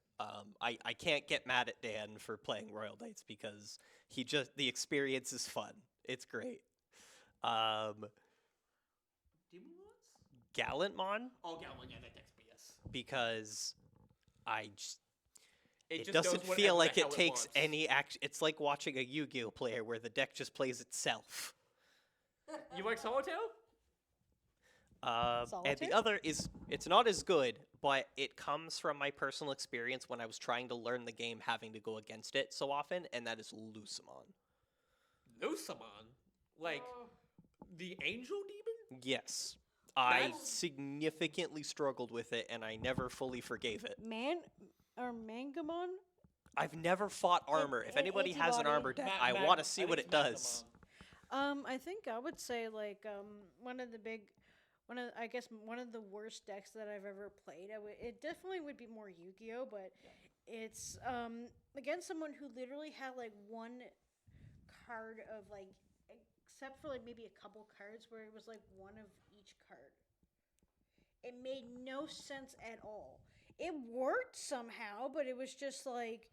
I can't get mad at Dan for playing Royal Knights because the experience is fun. It's great. Gallantmon? Oh, Gallantmon, yeah, that deck's BS. Because it doesn't feel like it takes any action. It's like watching a Yu-Gi-Oh player where the deck just plays itself. You like Solitaire? And the other is, it's not as good, but it comes from my personal experience when I was trying to learn the game having to go against it so often, and that is Lucemon. Lucemon? Like, the angel demon? Yes. I significantly struggled with it, and I never fully forgave it. Mangamon? I've never fought armor. If anybody has an armor deck, I want to see what it does. I think I would say like one of the worst decks that I've ever played. It definitely would be more Yu-Gi-Oh, but it's against someone who literally had like one card of like, except for like maybe a couple cards where it was like one of each card. It made no sense at all. It worked somehow, but it was just like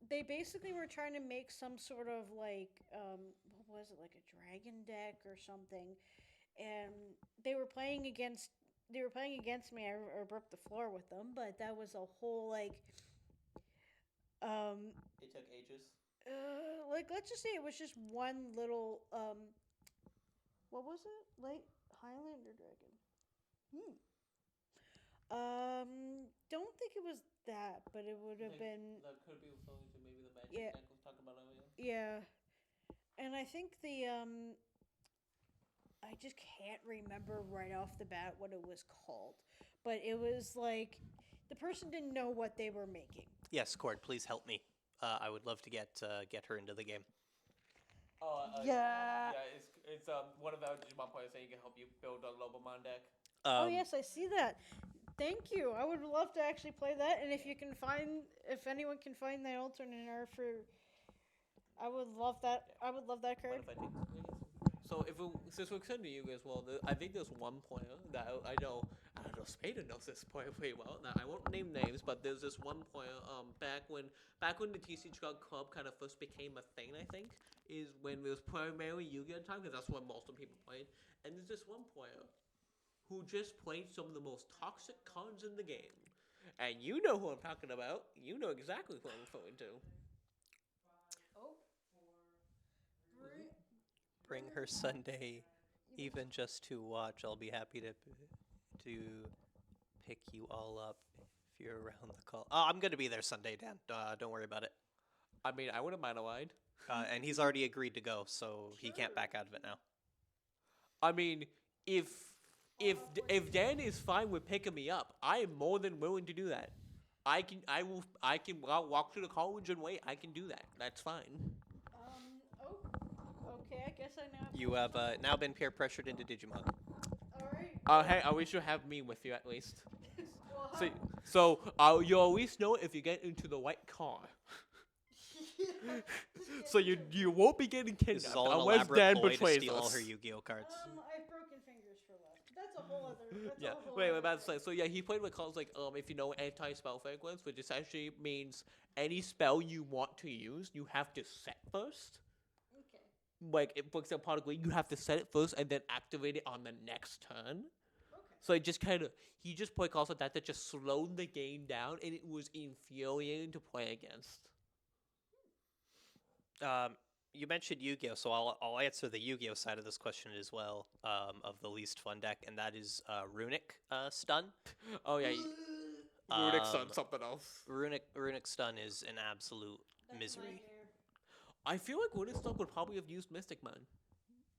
they basically were trying to make some sort of like what was it, like a dragon deck or something, and they were playing against me. I ripped the floor with them, but that was a whole like It took ages. Like let's just say it was just one little what was it, like Highlander dragon? Don't think it was that, but it would have been. That could be referring to maybe the magic deck we talked about earlier. Yeah, and I think I just can't remember right off the bat what it was called, but it was like the person didn't know what they were making. Yes, Cord, please help me. I would love to get her into the game. Yeah. It's one of our Digimon players saying he can help you build a Lobomon deck. Oh yes, I see that. Thank you. I would love to actually play that, and if anyone can find the alternate art for, I would love that. I would love that card. So since we're extending to you as well, I think there's one player that I know. Spader knows this player pretty well. Now I won't name names, but there's this one player. Back when the TCG club kind of first became a thing, I think, is when it was primarily Yu-Gi-Oh time, because that's what most of the people played. And there's this one player who just played some of the most toxic cards in the game, and you know who I'm talking about. You know exactly who I'm referring to. Oh. Bring her Sunday, even just to watch. I'll be happy to pick you all up if you're around the call. Oh, I'm gonna be there Sunday, Dan. Don't worry about it. I mean, I wouldn't mind a ride. And he's already agreed to go, so he can't back out of it now. I mean, if Dan is fine with picking me up, I am more than willing to do that. I can walk to the college and wait. I can do that. That's fine. Okay, I guess I now. You have now been peer pressured into Digimon. All right. Hey, I wish you have me with you at least. Well, So you'll at least know if you get into the right car. So you won't be getting This is kidnapped all an unless elaborate Dan ploy to betrays steal all us. her Yu-Gi-Oh cards. I've broken fingers for love. That's a whole other. That's Yeah. A whole Wait, other about to thing. say. So yeah, he played with cards like if you know anti-spell fragments, which essentially means any spell you want to use, you have to set first. Okay. Like for example, you have to set it first and then activate it on the next turn. Okay. So he just played cards like that just slowed the game down, and it was infuriating to play against. You mentioned Yu-Gi-Oh, so I'll answer the Yu-Gi-Oh side of this question as well. Of the least fun deck, and that is Runic Stun. Oh yeah, Runic Um, Sun something else. Runic Stun is an absolute That's misery. nightmare. I feel like Runic Sun would probably have used Mystic Mine.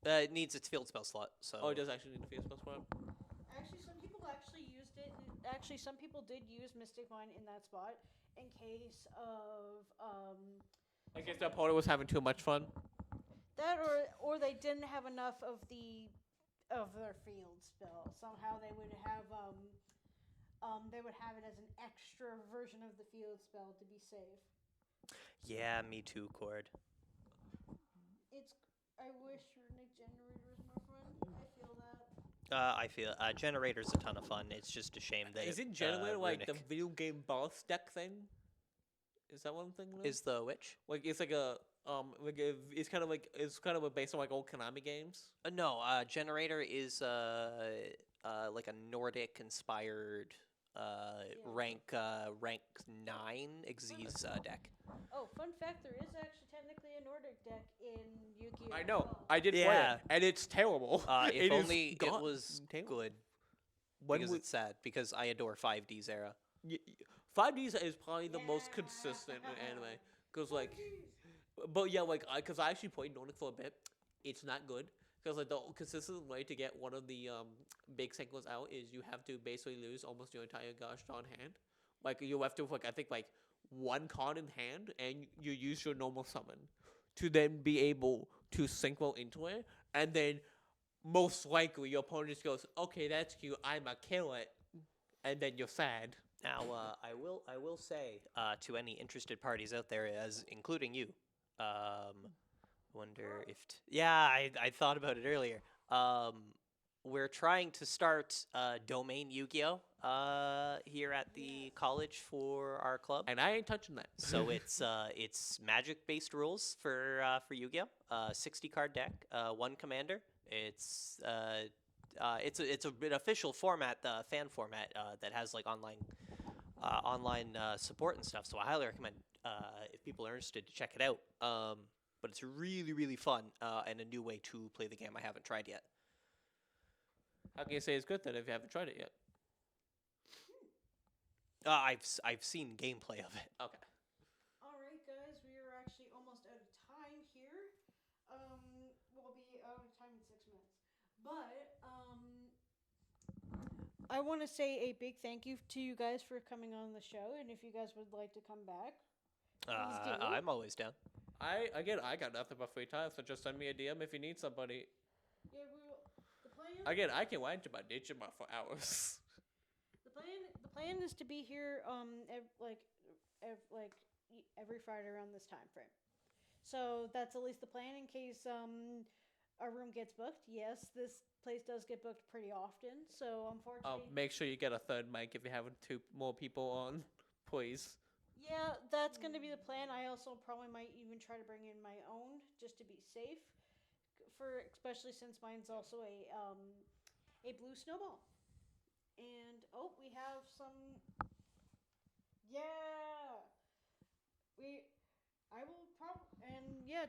It needs its field spell slot. So Oh, it does actually need to be a spell spot. Actually, some people actually used it. Actually, some people did use Mystic Mine in that spot in case of I guess the opponent was having too much fun. that, or they didn't have enough of their field spell. Somehow they would have it as an extra version of the field spell to be safe. yeah, me too, Cord. I wish Runic Generator was more fun. I feel that. I feel Generator's a ton of fun. It's just a shame that Isn't Generator like the Runic video game boss deck thing? Is that one thing? is the which? Like it's like it's kind of based on like old Konami games. No, Generator is like a Nordic inspired rank 9 Xyz deck. Oh, fun fact: there is actually technically a Nordic deck in Yu-Gi-Oh! I know. as well. I did play Yeah. it, and it's terrible. If It is only it was terrible. good. When Because we- it's sad. Because I adore 5D's era. 5Ds is probably the most consistent in anime, cause like, but yeah, like cause I actually played Nordic for a bit. It's not good, cause like the consistent way to get one of the big cycles out is you have to basically lose almost your entire gosh darn hand. Like you have to I think one card in hand, and you use your normal summon to then be able to synchro into it, and then most likely your opponent just goes, okay, that's cute, I'ma kill it, and then you're sad. Now, I will say to any interested parties out there, as including you, wonder if I thought about it earlier. We're trying to start domain Yu-Gi-Oh here at the college for our club. And I ain't touching that. So it's magic based rules for Yu-Gi-Oh. 60 card deck, one commander. It's an official format, fan format that has like online support and stuff. So I highly recommend if people are interested to check it out. But it's really really fun and a new way to play the game I haven't tried yet. How can you say it's good then if you haven't tried it yet? I've seen gameplay of it. Okay. All right, guys, we are actually almost out of time here. We'll be out of time in 6 minutes. But I want to say a big thank you to you guys for coming on the show, and if you guys would like to come back, please do. I'm always down. I got nothing but free time, so just send me a DM if you need somebody. Yeah, the plan. Again, I can write about Digimon for hours. The plan is to be here every Friday around this time frame. So that's at least the plan in case our room gets booked. Yes, this place does get booked pretty often. So unfortunately, Make sure you get a third mic if you're having two more people on, please. yeah, that's going to be the plan. I also probably might even try to bring in my own just to be safe, for especially since mine's also a blue snowball. And we have some. Yeah, I will probably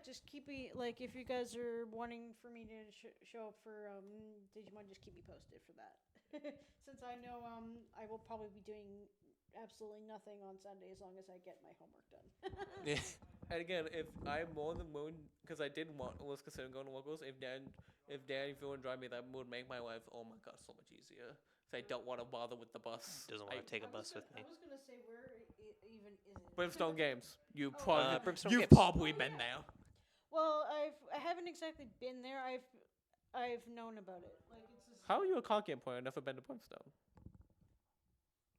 just keep me like if you guys are wanting for me to show up for Digimon, just keep me posted for that. Since I know I will probably be doing absolutely nothing on Sunday as long as I get my homework done. Yeah. And again, if I'm more than willing, because I did was considering going to locals, if Dan, if you want to drive me, that would make my life, oh my god, so much easier. So I don't want to bother with the bus. Doesn't want to take a bus with me. I was gonna say where even is it? Brimstone Games. You've Brimstone you've Games. probably been there. Well, I haven't exactly been there. I've known about it. Like it's just, How are you a card game player? Never been to Brimstone.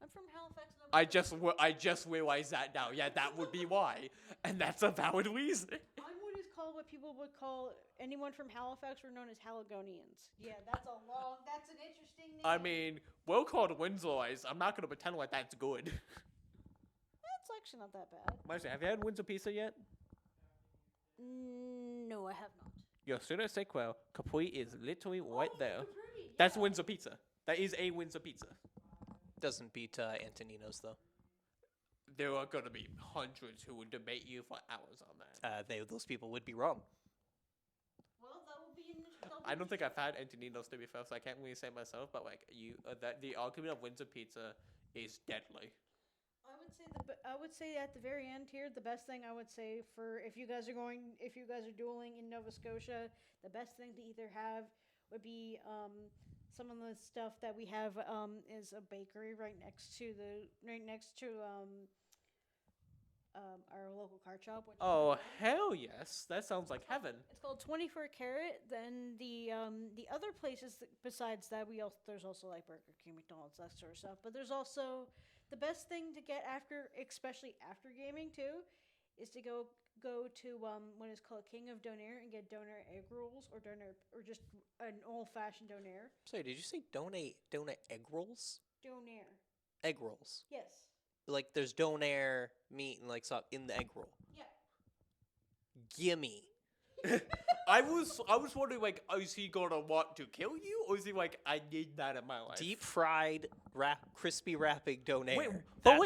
I'm from Halifax, Nova I just realized that now. Yeah, that would be why, and that's a valid reason. I'm what people would call anyone from Halifax were known as Haligonians. Yeah, that's an interesting name. I mean, we're called Windsorites. I'm not gonna pretend like that's good. That's actually not that bad. Marcy, have you had Windsor Pizza yet? No, I have not. Your student Sequel, Capri is literally right there. Capri, yeah. That's Windsor Pizza. That is a Windsor Pizza. Doesn't beat Antonino's though. There are gonna be hundreds who would debate you for hours on that. Those people would be wrong. Well, that will be I don't think I've had Antonino's to be fair, so I can't really say myself. But like that the argument of Windsor Pizza is deadly. I would say at the very end here, the best thing I would say for if you guys are dueling in Nova Scotia, the best thing to either have would be some of the stuff that we have is a bakery right next to our local card shop. Which Oh hell yes, that sounds like heaven. It's called 24 Carat. Then the other places besides that there's also like Burger King, McDonald's, that sort of stuff. But there's also the best thing to get especially after gaming too, is to go to what is called King of Donair and get Donair egg rolls or just an old fashioned Donair. Sorry, did you say donate egg rolls? Donair. Egg rolls. Yes. Like there's Donair meat and like stuff in the egg roll. Yeah. Gimme. I was wondering like, is he gonna want to kill you, or is he like, I need that in my life? Deep fried crispy wrapping Donair.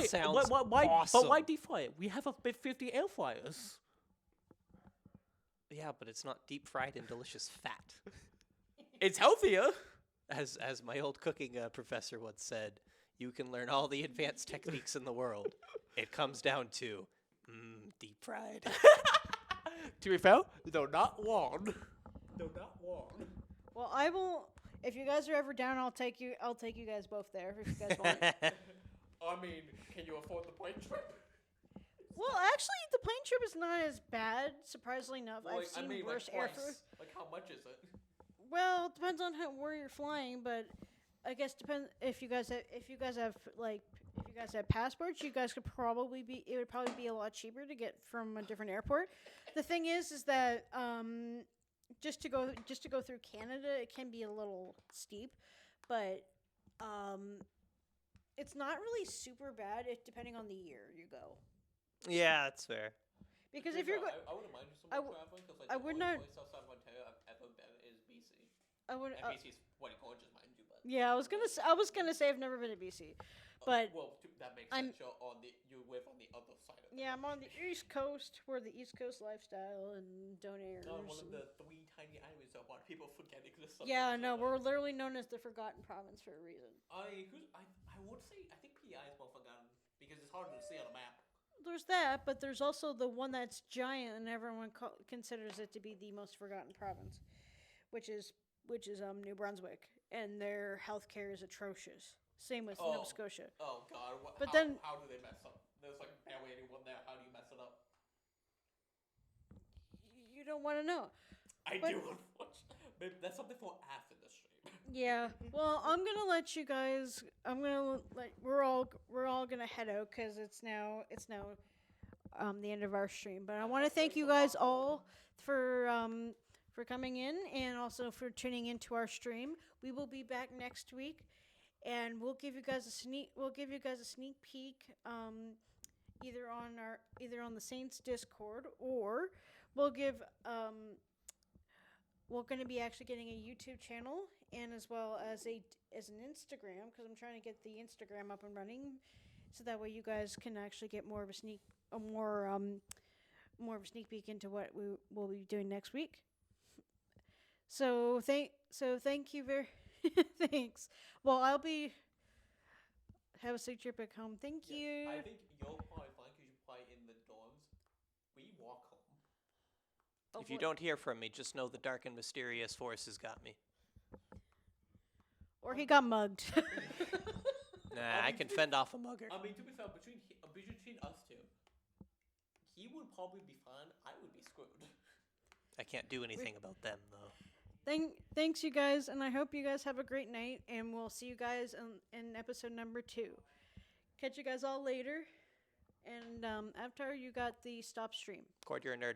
Sounds awesome. But why deep fry it? We have a 50 air fryers. Yeah, but it's not deep fried in delicious fat. It's healthier. As my old cooking professor once said, you can learn all the advanced techniques in the world. It comes down to deep fried. To be fair, they're not long. They're not long. Well, I will. If you guys are ever down, I'll take you guys both there if you guys want. I mean, can you afford the plane trip? Well, actually, the plane trip is not as bad. Surprisingly enough, Well, I've seen worse airfare. Like, how much is it? Well, it depends on where you're flying, but I guess depends if you guys have passports. You guys could probably it would probably be a lot cheaper to get from a different airport. The thing is that just to go through Canada, it can be a little steep, but it's not really super bad depending on the year you go. Yeah, that's fair. Because if you're going, I wouldn't mind just traveling because like I the would only not- place outside of Ontario I've ever been is BC. I would. And BC's quite gorgeous, mind you, but Yeah, I was gonna say I've never been to BC, but well, that makes I'm- sense. You live on the other side of yeah, I'm on the East Coast, where the East Coast lifestyle and Donairs. one of and- the 3 tiny islands that a lot of people forget exist. Yeah, no, we're literally known as the Forgotten Province for a reason. I would say I think PI is more forgotten because it's harder to see on a map. There's that, but there's also the one that's giant, and everyone considers it to be the most forgotten province, which is New Brunswick, and their healthcare is atrocious. Same with Nova Scotia. Oh God! But then- how do they mess up? There's like barely anyone there. How do you mess it up? don't want to know. I But- do, unfortunately. Maybe that's something for after the stream. Yeah. Well, I'm gonna let you guys. We're all gonna head out because it's now the end of our stream. But I want to thank you guys all for coming in and also for tuning into our stream. We will be back next week, and we'll give you guys a sneak peek. Either on the Saints Discord, or we'll give we're going to be actually getting a YouTube channel and as well as an Instagram, because I'm trying to get the Instagram up and running, so that way you guys can actually get more of a sneak peek into what we will be doing next week. So thank you very thanks. Well, I'll be have a safe trip back home. Thank you. I think you'll probably find because you play in the dorms. We walk home. If you don't hear from me, just know the dark and mysterious forces got me. Or he got mugged. Nah, I can fend off a mugger. I mean, to be fair, between us two, he would probably be fine. I would be screwed. I can't do anything about them, though. Thanks, you guys, and I hope you guys have a great night, and we'll see you guys in episode number 2. Catch you guys all later, and Avatar, you got the stop stream. Cord, you're a nerd.